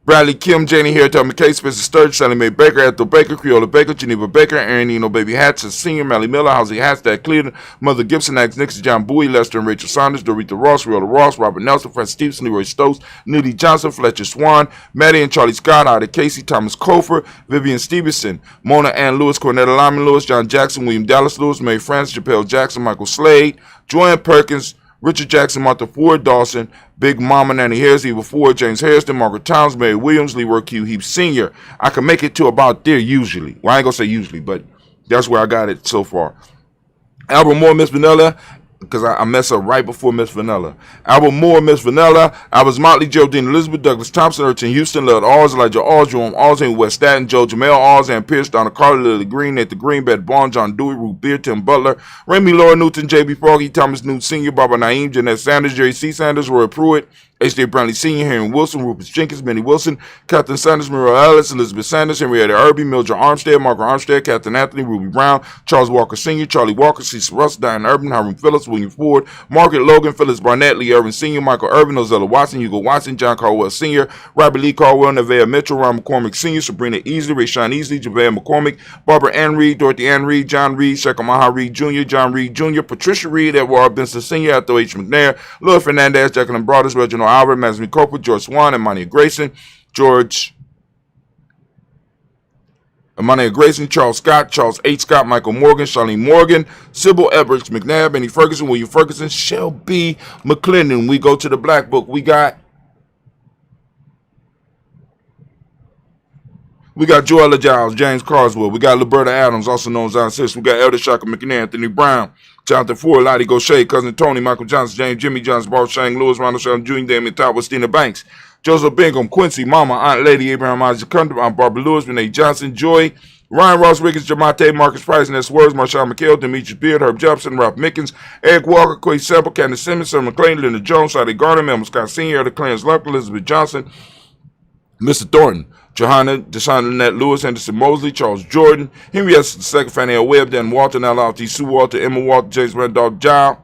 Bradley Kim, Janie Harris, Tom McKay, Spencer Sturge, Sally Mae Baker, Ethel Baker, Creola Baker, Geneva Baker, Aaron Eno, Baby Hatch, Senior, Mally Miller, Housie Hashtag Cleveland, Mother Gibson, Axe Nixon, John Bowie, Lester and Rachel Saunders, Dorita Ross, Rhoda Ross, Robert Nelson, Francis Stevenson, Leroy Stokes, Nudie Johnson, Fletcher Swan, Maddie and Charlie Scott, Ida Casey, Thomas Cofer, Vivian Stevenson, Mona Ann Lewis, Cornetta Lyman Lewis, John Jackson, William Dallas Lewis, Mary Francis, Chappelle Jackson, Michael Slade, Joanne Perkins, Richard Jackson, Martha Ford, Dawson, Big Mama, Nanny Harris, Eva Ford, James Harrison, Margaret Towns, Mary Williams, Leroy Q. Heap Sr. I can make it to about there usually. Well, I ain't going to say usually, but that's where I got it so far. Albert Moore, Miss Vanilla, because I messed up right before Miss Vanilla. Albert Moore, Miss Vanilla, Albert Motley, Geraldine Elizabeth, Douglas Thompson, Urchin Houston, Lud Alls, Elijah Alls, Jerome Alls, Amy West Staten, Joe Jamel Alls, Ann Pierce, Donna Carter, Lily Green, Nathan Green, Beth Bond, John Dewey, Ruth Beard, Tim Butler, Remy Laura Newton, J.B. Froggy, Thomas Newton Sr., Barbara Naeem, Jeanette Sanders, Jerry C. Sanders, Roy Pruitt, H.J. Brownlee Sr., Henry Wilson, Rufus Jenkins, Benny Wilson, Captain Sanders, Muriel Ellis, Elizabeth Sanders, Henrietta Irby, Mildred Armstead, Margaret Armstead, Captain Anthony, Ruby Brown, Charles Walker Sr., Charlie Walker, Cecil Russ, Diane Urban, Hiram Phillips, William Ford, Margaret Logan, Phyllis Barnett, Lee Irvin Sr., Michael Irvin, Ozella Watson, Hugo Watson, John Caldwell Sr., Robert Lee Caldwell, Nevaeh Mitchell, Ron McCormick Sr., Sabrina Easley, Rayshawn Easley, Javea McCormick, Barbara Ann Reed, Dorothy Ann Reed, John Reed, Shekhar Maha Reed Jr., John Reed Jr., Patricia Reed, Edward Benson Sr., Arthur H. McNair, Louis Fernandez, Jacqueline Broadus, Reginald Albert, Masmi Cope, George Swan, Imania Grayson, Charles Scott, Charles H. Scott, Michael Morgan, Charlene Morgan, Sybil Edwards McNabb, Benny Ferguson, William Ferguson, Shelby McClendon. We go to the Black Book. We got Joella Giles, James Carswell. We got Liberta Adams, also known as Aunt Sis. We got Elder Shaka McNair, Anthony Brown, Jonathan Ford, Lottie Gaucher, Cousin Tony, Michael Johnson, James Jimmy Johnson, Bart Shang, Lewis, Ronald Sheldon Jr., Damien Top, Westina Banks, Joseph Bingham, Quincy, Mama, Aunt Lady, Abraham Isaac Cundiff, Aunt Barbara Lewis, Renee Johnson, Joy, Ryan Ross Ricketts, Jamante, Marcus Price, Ness Words, Marshawn McHale, Demetrius Beard, Herb Jefferson, Ralph Mickens, Eric Walker, Quay Semple, Candace Simmons, Sir McLean, Linda Jones, Sade Garner, Melvin Scott Sr., the Clarence Lump, Elizabeth Johnson, Mr. Thornton, Johanna, Deshaun Lynette Lewis, Henderson Mosley, Charles Jordan, Henry S. II, Fannie L. Webb, Dan Walton, L. T. Sue Walter, Emma Walter, James Randolph Giles,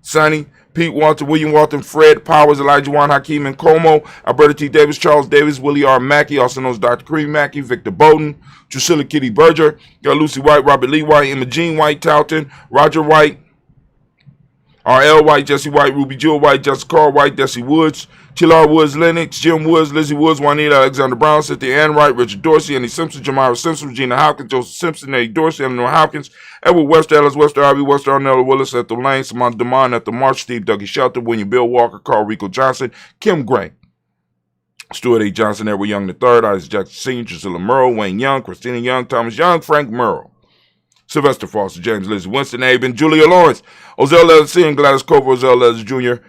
Sonny, Pete Walton, William Walton, Fred Powers, Elijah Juan Hakeem and Como, Alberta T. Davis, Charles Davis, Willie R. Mackey, also known as Dr. Cream Mackey, Victor Bowden, Drusilla Kitty Berger, got Lucy White, Robert Lee White, Emma Jean White, Talton, Roger White, R.L. White, Jesse White, Ruby Jewel White, Jessica Carl White, Desi Woods, T.L.R. Woods, Lennox, Jim Woods, Lizzie Woods, Juanita Alexander Brown, Cynthia Ann Wright, Richard Dorsey, Andy Simpson, Jamira Simpson, Regina Hopkins, Joseph Simpson, Eddie Dorsey, Eleanor Hopkins, Edward Webster, Ellis Webster, Ivy Webster, Arnella Willis, Ethel Lane, Samantha Demond, Ethel March, Steve Dougie Shelter, William Bill Walker, Carl Rico Johnson, Kim Gray, Stuart A. Johnson, Edward Young III, Isaac Jackson Sr., Drusilla Murrow, Wayne Young, Christina Young, Thomas Young, Frank Murrow, Sylvester Foster, James Lizzie Winston, Aben, Julia Lawrence, Ozell Leather C. and Gladys Cooper, Ozell Leather Jr.,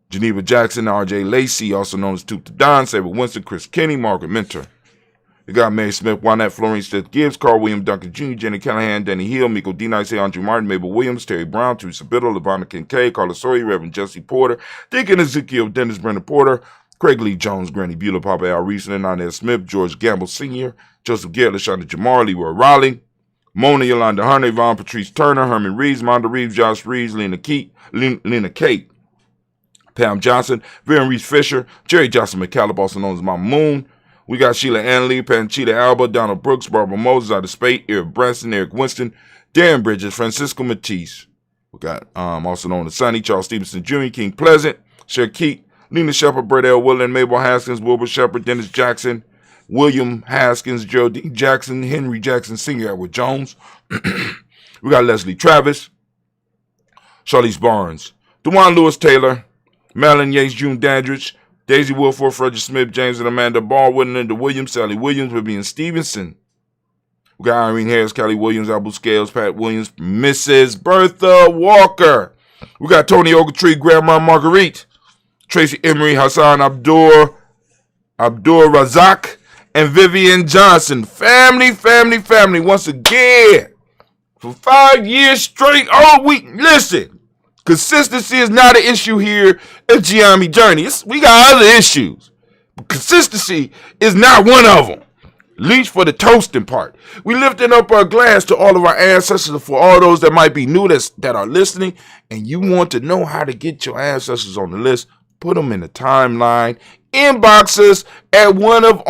Geneva Jackson, R.J. Lacey, also known as Toot the Don, Sabre Winston, Chris Kenny, Margaret Mentor. We got Mary Smith, Juanette Florine Stith Gibbs, Carl William Duncan Jr., Jenny Callahan, Danny Hill, Miko D. Nice, Andrew Martin, Mabel Williams, Terry Brown, Teresa Biddle, Lavonna Kincaid, Carla Sawyer, Reverend Jesse Porter, Deacon Ezekiel, Dennis Brendan Porter, Craig Lee Jones, Granny Beulah, Papa Al Reeson, Inez Smith, George Gamble Sr., Joseph Garrett, LaShonda Jamar, Leroy Raleigh, Mona Yolanda Hunter, Yvonne Patrice Turner, Herman Reeves, Monda Reeves, Josh Reeves, Lena Kate, Pam Johnson, Vivian Reese Fisher, Jerry Johnson McCallum, also known as Mama Moon. We got Sheila Anley, Panchita Alba, Donald Brooks, Barbara Moses out of Spate, Eric Branson, Eric Winston, Darren Bridges, Francisco Matisse. We got also known as Sonny, Charles Stevenson Jr., King Pleasant, Cher Keat, Lena Shepard, Brett L. Woodland, Mabel Haskins, Wilbur Shepard, Dennis Jackson, William Haskins, Geraldine Jackson, Henry Jackson Sr., Edward Jones. We got Leslie Travis, Charlize Barnes, DeJuan Lewis Taylor, Madeline Yates, June Dandridge, Daisy Wilford, Frederick Smith, James and Amanda Baldwin, Linda Williams, Sally Williams, Vivian Stevenson. We got Irene Harris, Kelly Williams, Abu Scales, Pat Williams, Mrs. Bertha Walker. We got Tony Ogletree, Grandma Marguerite, Tracy Emery, Hassan Abdur Razak, and Vivian Johnson. Family. Once again, for 5 years straight, all week. Listen. Consistency is not an issue here at Giammi Journey. We got other issues. But consistency is not one of them. At least for the toasting part. We lifting up our glass to all of our ancestors. For all those that might be new that are listening and you want to know how to get your ancestors on the list, put them in the timeline. Inbox us at one of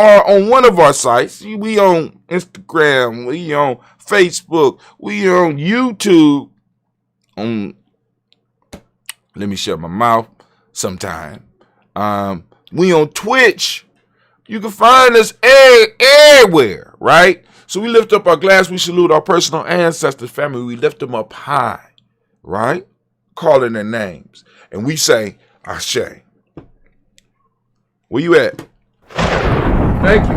our sites. We on Instagram. We on Facebook. We on YouTube. Let me shut my mouth sometime. We on Twitch. You can find us everywhere, right? So we lift up our glass. We salute our personal ancestors, family. We lift them up high, right? Calling their names. And we say, Ashe. Where you at? Thank you.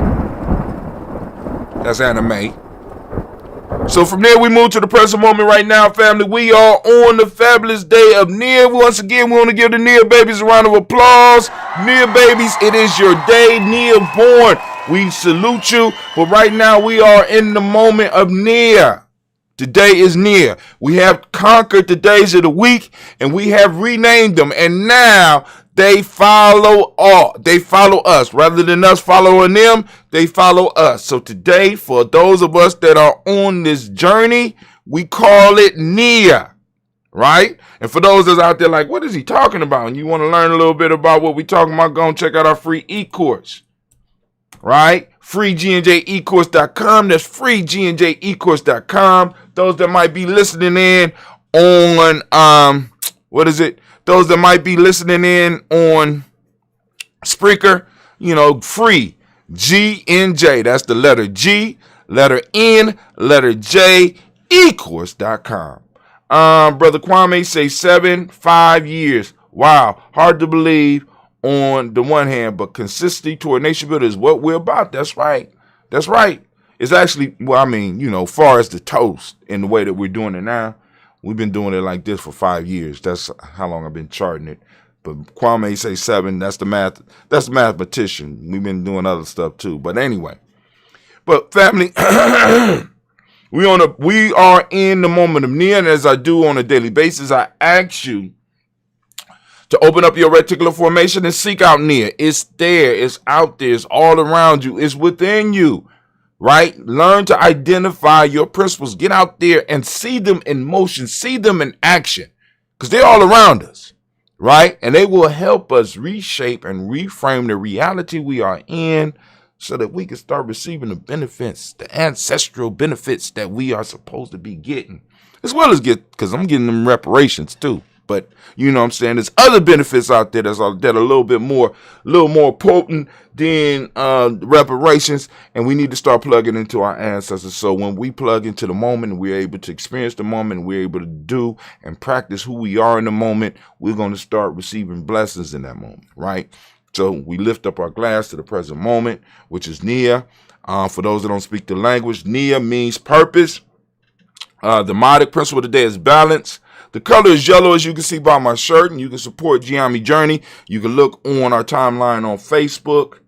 That's anime. So from there, we move to the present moment right now, family. We are on the fabulous day of Nia. Once again, we want to give the Nia babies a round of applause. Nia babies, it is your day. Nia born. We salute you. But right now, we are in the moment of Nia. Today is Nia. We have conquered the days of the week, and we have renamed them. And now they follow us. Rather than us following them, they follow us. So today, for those of us that are on this journey, we call it Nia, right? And for those that's out there like, what is he talking about? And you want to learn a little bit about what we're talking about, go and check out our free e-course, right? freegnjecourse.com. That's freegnjecourse.com. Those that might be listening in on, those that might be listening in on Spreaker, free GNJ. That's the letter G, letter N, letter J, ecourse.com. Brother Kwame say 5 years. Wow. Hard to believe on the one hand, but consistency toward nation building is what we're about. That's right. It's actually, far as the toast in the way that we're doing it now, we've been doing it like this for 5 years. That's how long I've been charting it. But Kwame say 7. That's the math. That's the mathematician. We've been doing other stuff too. But anyway, but family, we are in the moment of Nia, and as I do on a daily basis, I ask you to open up your reticular formation and seek out Nia. It's there. It's out there. It's all around you. It's within you. Right? Learn to identify your principles. Get out there and see them in motion. See them in action. Because they're all around us. Right? And they will help us reshape and reframe the reality we are in so that we can start receiving the benefits, the ancestral benefits that we are supposed to be getting. As well as because I'm getting them reparations too. But you know what I'm saying? There's other benefits out there that are a little more potent than reparations, and we need to start plugging into our ancestors. So when we plug into the moment, we're able to experience the moment, we're able to do and practice who we are in the moment, we're going to start receiving blessings in that moment, right? So we lift up our glass to the present moment, which is Nia. For those that don't speak the language, Nia means purpose. The modic principle of the day is balance. The color is yellow, as you can see by my shirt, and you can support Giami Journey. You can look on our timeline on Facebook,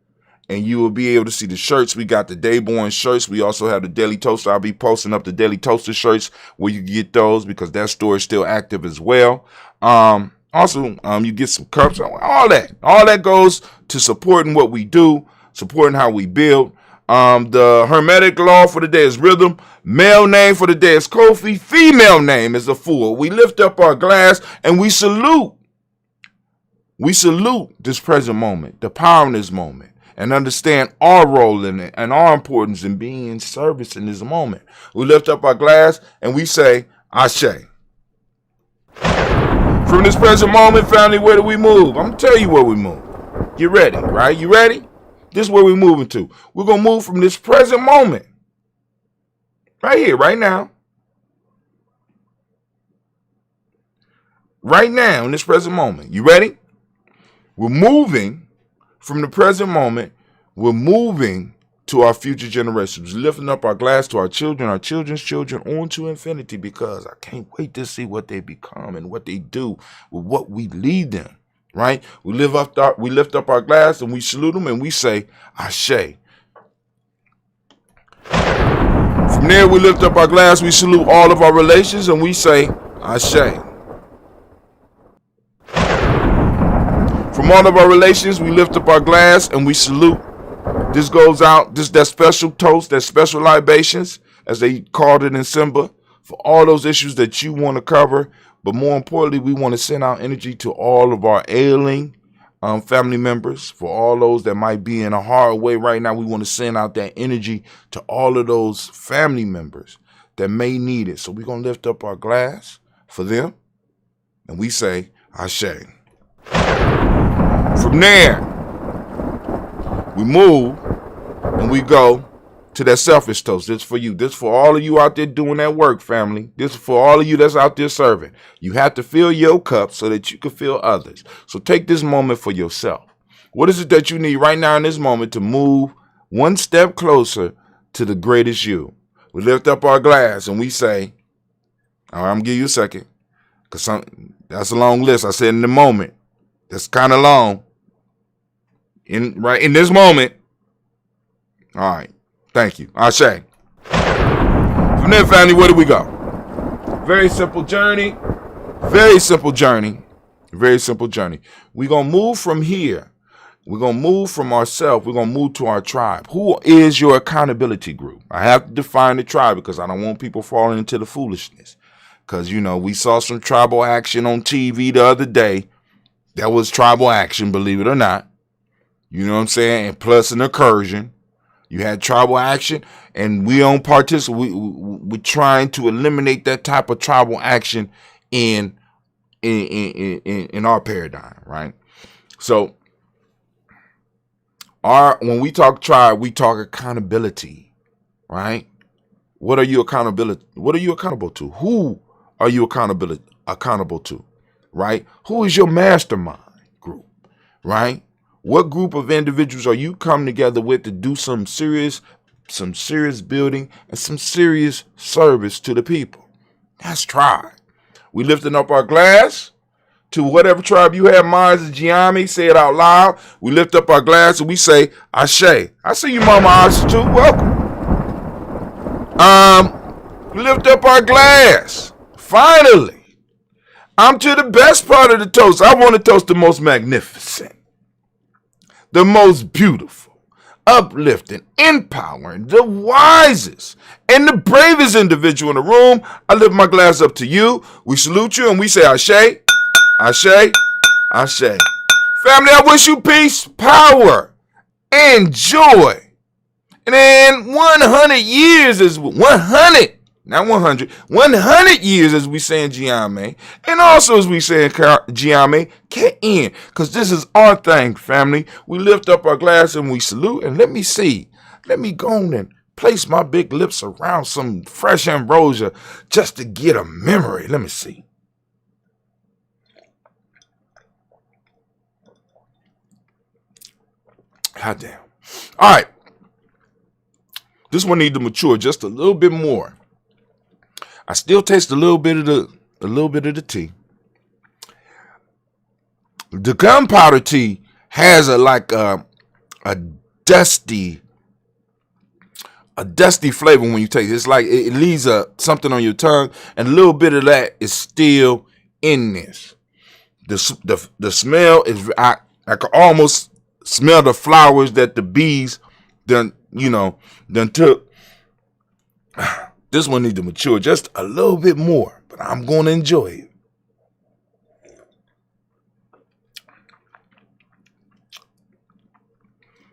and you will be able to see the shirts. We got the Dayborn shirts. We also have the Daily Toaster. I'll be posting up the Daily Toaster shirts where you can get those because that store is still active as well. Also, you get some cups. All that goes to supporting what we do, supporting how we build. The Hermetic law for the day is rhythm. Male name for the day is Kofi. Female name is a fool. We lift up our glass and we salute. We salute this present moment, the power in this moment, and understand our role in it and our importance in being in service in this moment. We lift up our glass and we say, Ashe. From this present moment, family, where do we move? I'm going to tell you where we move. Get ready, right? You ready? This is where we're moving to. We're going to move from this present moment. Right here, right now. Right now, in this present moment. You ready? We're moving from the present moment. We're moving to our future generations. Lifting up our glass to our children, our children's children, on to infinity, because I can't wait to see what they become and what they do with what we lead them. Right? We lift up our glass and we salute them and we say, Ashe. From there, we lift up our glass, we salute all of our relations and we say, Ashe. From all of our relations, we lift up our glass and we salute. This goes out, that special toast, that special libations, as they called it in Simba, for all those issues that you want to cover. But more importantly, we want to send out energy to all of our ailing family members. For all those that might be in a hard way right now, we want to send out that energy to all of those family members that may need it. So we're going to lift up our glass for them, and we say, Ashe. From there, we move and we go to that selfish toast. This for you. This for all of you out there doing that work, family. This for all of you that's out there serving. You have to fill your cup so that you can fill others. So take this moment for yourself. What is it that you need right now in this moment to move one step closer to the greatest you? We lift up our glass and we say, all right, I'm going to give you a second, because that's a long list. I said in the moment. That's kind of long. In this moment. All right. Thank you. Ashe. From there, family, where do we go? Very simple journey. Very simple journey. Very simple journey. We're going to move from here. We're going to move from ourselves. We're going to move to our tribe. Who is your accountability group? I have to define the tribe because I don't want people falling into the foolishness. Because, we saw some tribal action on TV the other day. That was tribal action, believe it or not. You know what I'm saying? And plus an incursion. You had tribal action, and we don't participate. We're trying to eliminate that type of tribal action in our paradigm, right? So, when we talk tribe, we talk accountability, right? What are you accountable to? Who are you accountable to, right? Who is your mastermind group, right? What group of individuals are you coming together with to do some serious building and some serious service to the people? That's tribe. We lifting up our glass to whatever tribe you have. Mine is Giami. Say it out loud. We lift up our glass and we say, Ashe. I see you, Mama Ashe, too. Welcome. We lift up our glass. Finally, I'm to the best part of the toast. I want to toast the most magnificent, the most beautiful, uplifting, empowering, the wisest, and the bravest individual in the room. I lift my glass up to you. We salute you and we say, Ashe, Ashe, Ashe. Family, I wish you peace, power, and joy. And then 100 years is 100 Not 100. 100 years, as we say in Giame. And also, as we say in Giame, K-N. Because this is our thing, family. We lift up our glass and we salute. And let me see. Let me go on and place my big lips around some fresh ambrosia just to get a memory. Let me see. Hot damn. All right. This one needs to mature just a little bit more. I still taste a little bit of the tea. The gunpowder tea has a dusty flavor when you taste it. It's like it leaves something on your tongue, and a little bit of that is still in this. The smell is I can almost smell the flowers that the bees done took. This one needs to mature just a little bit more, but I'm going to enjoy it.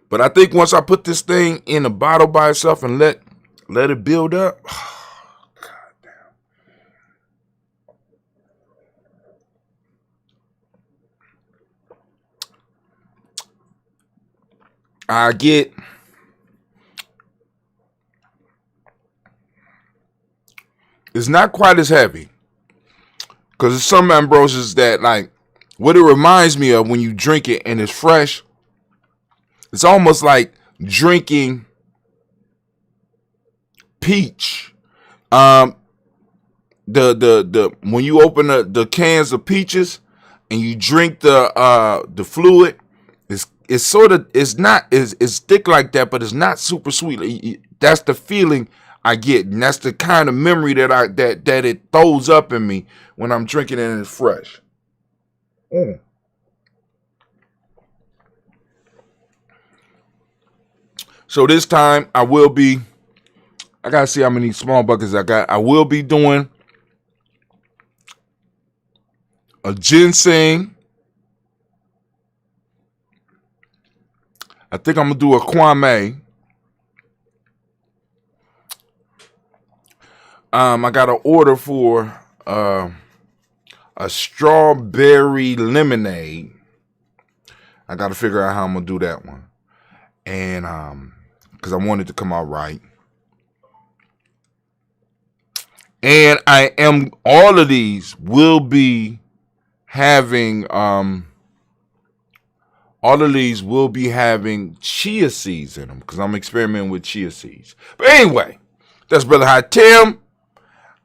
But I think once I put this thing in a bottle by itself and let it build up, God damn. It's not quite as heavy. Because there's some ambrosias that, like, what it reminds me of when you drink it and it's fresh, it's almost like drinking peach. The when you open the cans of peaches and you drink the fluid, it's sort of it's thick like that, but it's not super sweet. That's the feeling I get, and that's the kind of memory that it throws up in me when I'm drinking it and it's fresh. So this time I gotta see how many small buckets I got. I will be doing a ginseng. I think I'm gonna do a kwame. I got an order for a strawberry lemonade. I got to figure out how I'm gonna do that one, and because I want it to come out right. And all of these will be having chia seeds in them because I'm experimenting with chia seeds. But anyway, that's Brother Hot Tim.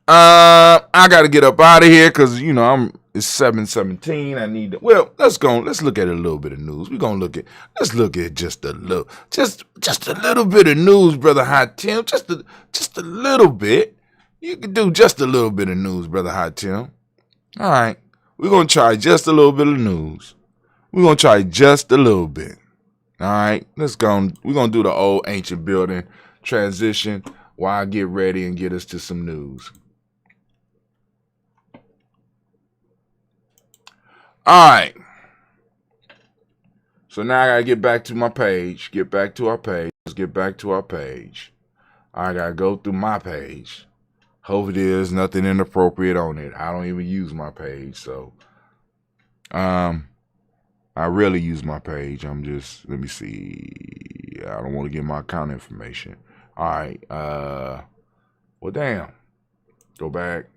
I gotta get up out of here because it's 7:17. I need to. Well, let's go. Let's look at a little bit of news. Let's look at just a little bit of news, Brother Hot Tim. Just a little bit. You can do just a little bit of news, Brother Hot Tim. All right, we're gonna try just a little bit of news. We're gonna try just a little bit. All right, let's go. We're gonna do the old ancient building transition while I get ready and get us to some news. All right. So now I gotta get back to my page. Get back to our page. Let's get back to our page. I gotta go through my page. Hope there's nothing inappropriate on it. I don't even use my page, so I rarely use my page. Let me see. I don't want to get my account information. All right. Well, damn. Go back.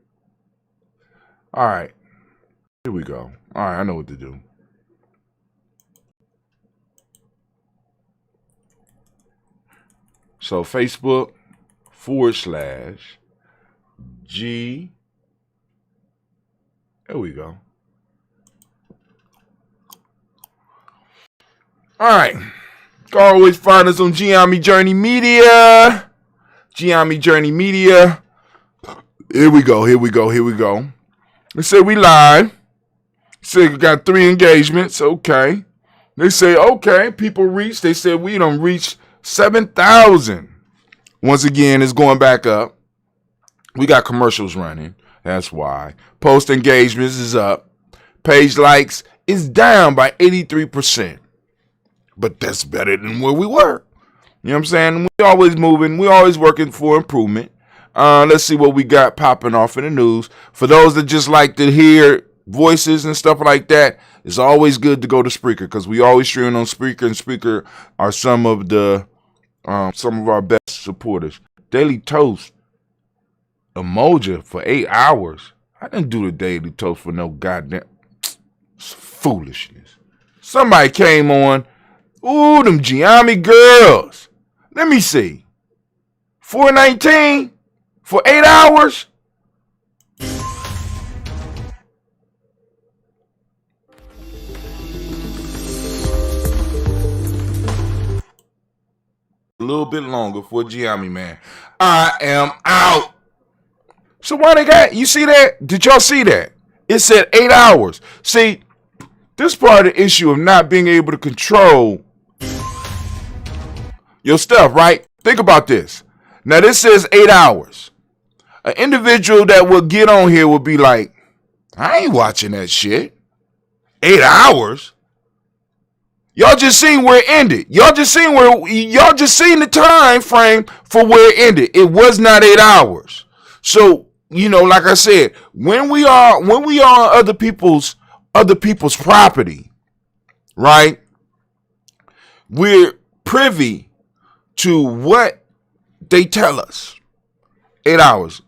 All right. Here we go. All right, I know what to do. So Facebook /G. There we go. All right. Always find us on Giami Journey Media. Giami Journey Media. Here we go. They say we live. Say we got 3 engagements. Okay. They say, okay, people reach. They said we done reached 7,000. Once again, it's going back up. We got commercials running. That's why. Post engagements is up. Page likes is down by 83%. But that's better than where we were. You know what I'm saying? We always moving. We always working for improvement. Let's see what we got popping off in the news. For those that just like to hear voices and stuff like that, it's always good to go to Spreaker because we always stream on Spreaker, and Spreaker are some of our best supporters. Daily Toast emoji for 8 hours. I didn't do the Daily Toast for no goddamn foolishness. Somebody came on. Ooh, them Giammi girls. Let me see. $4.19 for 8 hours. A little bit longer for Giammi, man. I am out. So why they got, you see that? Did y'all see that? It said 8 hours. See, this part of the issue of not being able to control your stuff, right? Think about this. Now this says 8 hours. An individual that will get on here will be like, I ain't watching that shit. 8 hours? Y'all just seen where it ended. Y'all just seen the time frame for where it ended. It was not 8 hours. So, like I said, when we are on other people's property, right? We're privy to what they tell us. 8 hours.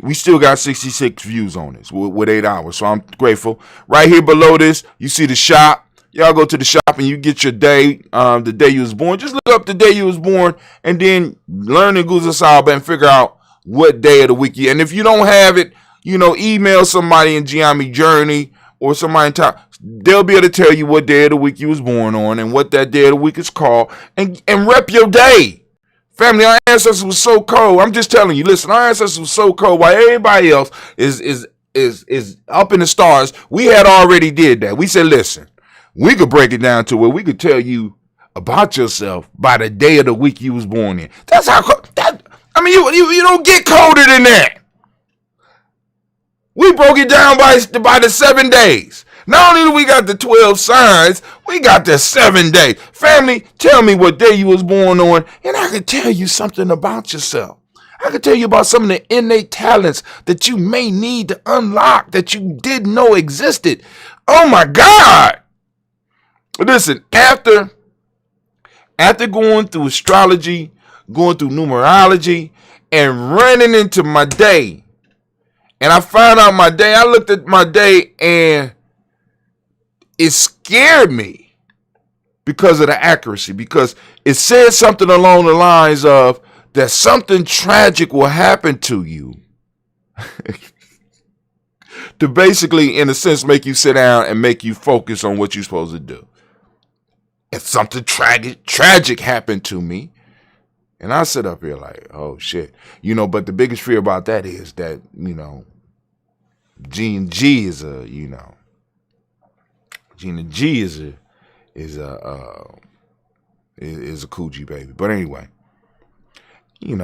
We still got 66 views on this with 8 hours. So I'm grateful. Right here below this, you see the shop. Y'all go to the shop and you get your day, the day you was born. Just look up the day you was born and then learn the Guza Saba and figure out what day of the week you. And if you don't have it, email somebody in Giammi Journey or somebody in town. They'll be able to tell you what day of the week you was born on and what that day of the week is called, and rep your day. Family, our ancestors was so cold. I'm just telling you, listen, our ancestors was so cold while everybody else is up in the stars. We had already did that. We said, listen, we could break it down to where we could tell you about yourself by the day of the week you was born in. That's how you don't get colder than that. We broke it down by the 7 days. Not only do we got the 12 signs, we got the 7 days. Family, tell me what day you was born on, and I can tell you something about yourself. I can tell you about some of the innate talents that you may need to unlock that you didn't know existed. Oh my God. Listen, after going through astrology, going through numerology, and running into my day, and I found out my day, I looked at my day, and it scared me because of the accuracy, because it said something along the lines of that something tragic will happen to you to basically, in a sense, make you sit down and make you focus on what you're supposed to do. And something tragic happened to me. And I sit up here like, oh shit. But the biggest fear about that is that, G&G is a, G&G is a coochie baby. But anyway, you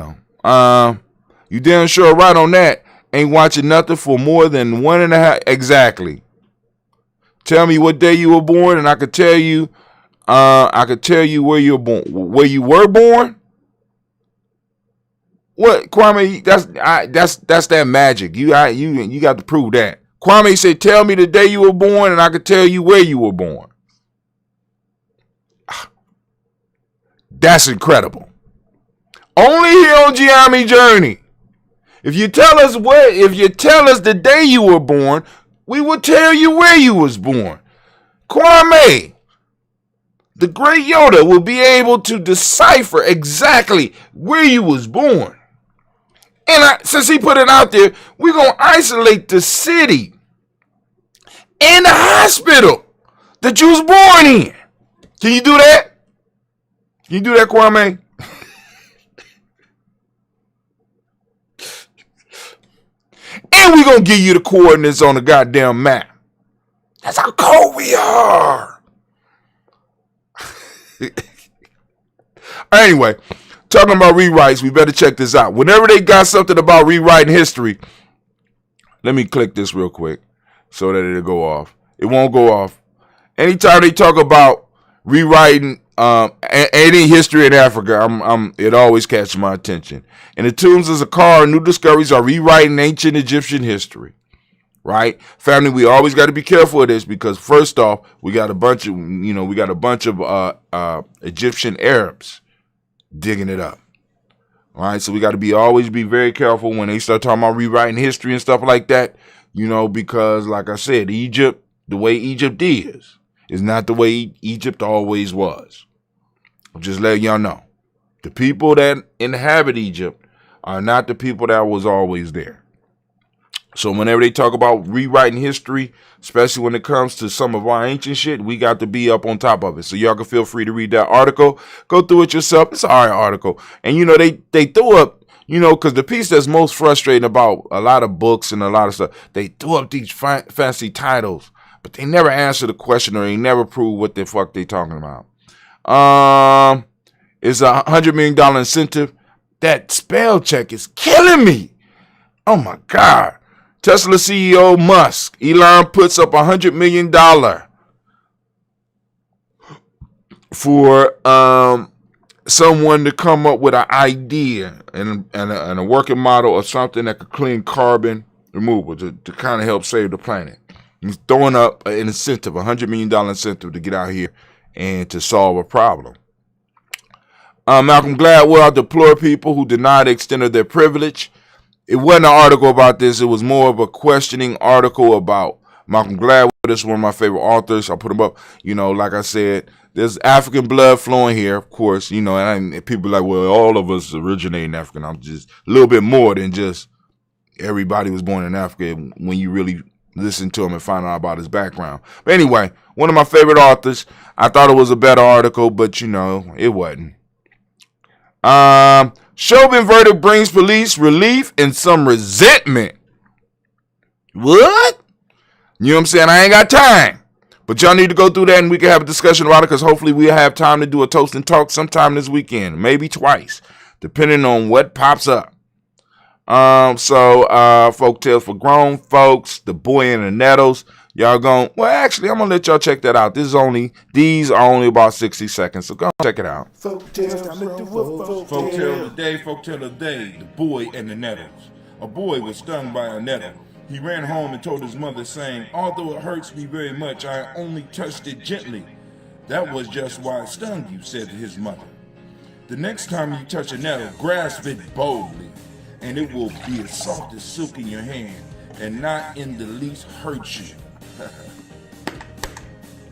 damn sure right on that. Ain't watching nothing for more than 1.5. Exactly. Tell me what day you were born, and I could tell you. I could tell you where you were born. Where you were born? What, Kwame? That's that magic. You got to prove that. Kwame said, "Tell me the day you were born, and I could tell you where you were born." That's incredible. Only here on Giammi Journey. If you tell us the day you were born, we will tell you where you was born. Kwame, the great Yoda, will be able to decipher exactly where you was born. And since he put it out there, we're going to isolate the city and the hospital that you was born in. Can you do that? Can you do that, Kwame? And we're going to give you the coordinates on the goddamn map. That's how cold we are. Anyway, talking about rewrites, we better check this out. Whenever they got something about rewriting history, let me click this real quick so that it'll go off. It won't go off. Anytime they talk about rewriting Any history in Africa, it always catches my attention. In the tombs of Saqqara, new discoveries are rewriting ancient Egyptian history. Right, family, we always got to be careful of this because first off, we got a bunch of Egyptian Arabs digging it up. All right, so we got to always be very careful when they start talking about rewriting history and stuff like that. Because like I said, Egypt, the way Egypt is not the way Egypt always was. I'm just letting y'all know, the people that inhabit Egypt are not the people that was always there. So whenever they talk about rewriting history, especially when it comes to some of our ancient shit, we got to be up on top of it. So y'all can feel free to read that article. Go through it yourself. It's an alright article. And they threw up, because the piece that's most frustrating about a lot of books and a lot of stuff, they threw up these fancy titles, but they never answer the question or they never prove what the fuck they talking about. It's $100 million incentive. That spell check is killing me. Oh my God. Tesla CEO Musk, Elon puts up $100 million for someone to come up with an idea and a working model of something that could clean carbon removal to kind of help save the planet. He's throwing up an incentive, $100 million incentive to get out here and to solve a problem. Malcolm Gladwell deplored people who deny the extent of their privilege. It wasn't an article about this. It was more of a questioning article about Malcolm Gladwell. This is one of my favorite authors. I'll put him up. Like I said, there's African blood flowing here, of course. And people are like, well, all of us originate in Africa. I'm just a little bit more than just everybody was born in Africa when you really listen to him and find out about his background. But anyway, one of my favorite authors. I thought it was a better article, but it wasn't. Chauvin verdict brings police relief and some resentment. What? You know what I'm saying? I ain't got time. But y'all need to go through that and we can have a discussion about it because hopefully we'll have time to do a toast and talk sometime this weekend. Maybe twice, depending on what pops up. Folk tales for grown folks, The Boy in the Nettles. Y'all I'm gonna let y'all check that out. These are only about 60 seconds, so go check it out. Folk tale of the day, The Boy and the Nettles. A boy was stung by a nettle. He ran home and told his mother, saying, "Although it hurts me very much, I only touched it gently." "That was just why it stung you," said his mother. "The next time you touch a nettle, grasp it boldly, and it will be as soft as silk in your hand, and not in the least hurt you."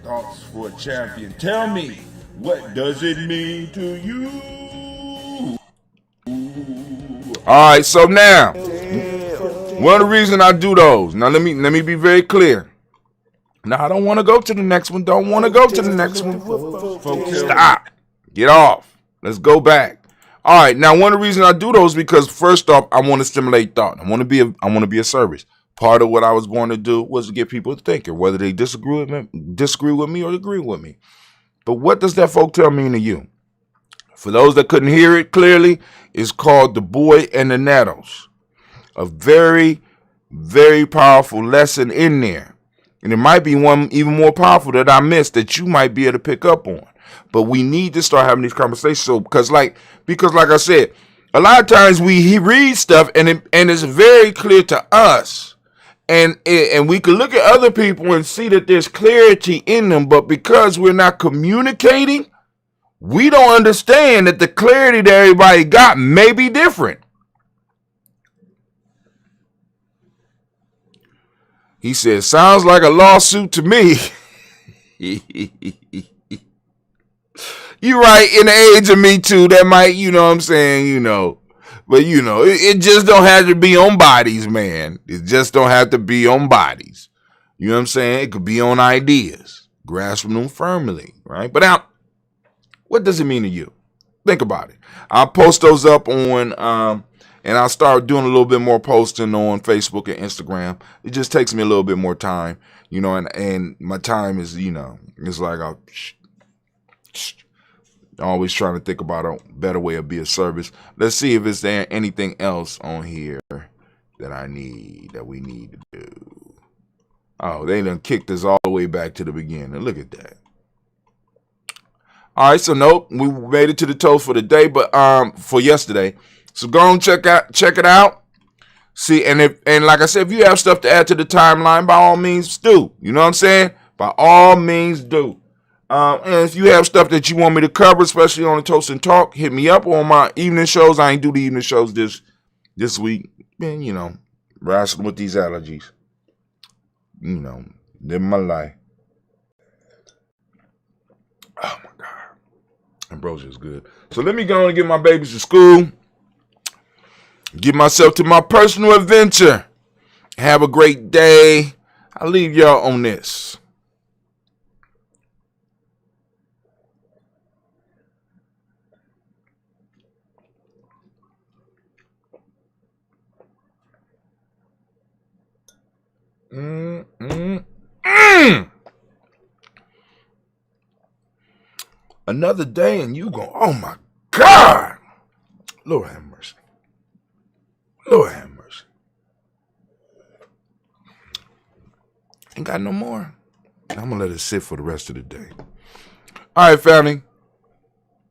Thoughts for a champion. Tell me, what does it mean to you? All right, so now, one of the reasons I do those. Now let me be very clear. Now I don't want to go to the next one. Stop. Get off. Let's go back. All right. Now one of the reasons I do those because first off, I want to stimulate thought. I want to be a service. Part of what I was born to do was to get people to think, whether they disagree with me or agree with me. But what does that folktale mean to you? For those that couldn't hear it clearly, it's called The Boy and the Nettles. A very, very powerful lesson in there. And there might be one even more powerful that I missed that you might be able to pick up on. But we need to start having these conversations. So, because like I said, a lot of times we read stuff and it's very clear to us. And we can look at other people and see that there's clarity in them, but because we're not communicating, we don't understand that the clarity that everybody got may be different. He said, "Sounds like a lawsuit to me." You're right, in the age of Me Too, that might, But, it just don't have to be on bodies, man. It just don't have to be on bodies. You know what I'm saying? It could be on ideas. Grasping them firmly, right? But now, what does it mean to you? Think about it. I'll post those up on, and I'll start doing a little bit more posting on Facebook and Instagram. It just takes me a little bit more time, and my time is, it's like I'm always trying to think about a better way of being of service. Let's see if is there anything else on here that we need to do. Oh, they done kicked us all the way back to the beginning. Look at that. All right, so nope, we made it to the toast for the day, but for yesterday. So go and check it out. See, and like I said, if you have stuff to add to the timeline, by all means do. You know what I'm saying? By all means do. And if you have stuff that you want me to cover, especially on the Toast and Talk, hit me up on my evening shows. I ain't do the evening shows this week. Man, you know, wrestling with these allergies. You know, living my life. Oh my God. Ambrosia is good. So let me go and get my babies to school. Get myself to my personal adventure. Have a great day. I'll leave y'all on this. Another day and you go, oh my God. Lord have mercy. Lord have mercy. Ain't got no more. I'm going to let it sit for the rest of the day. All right, family.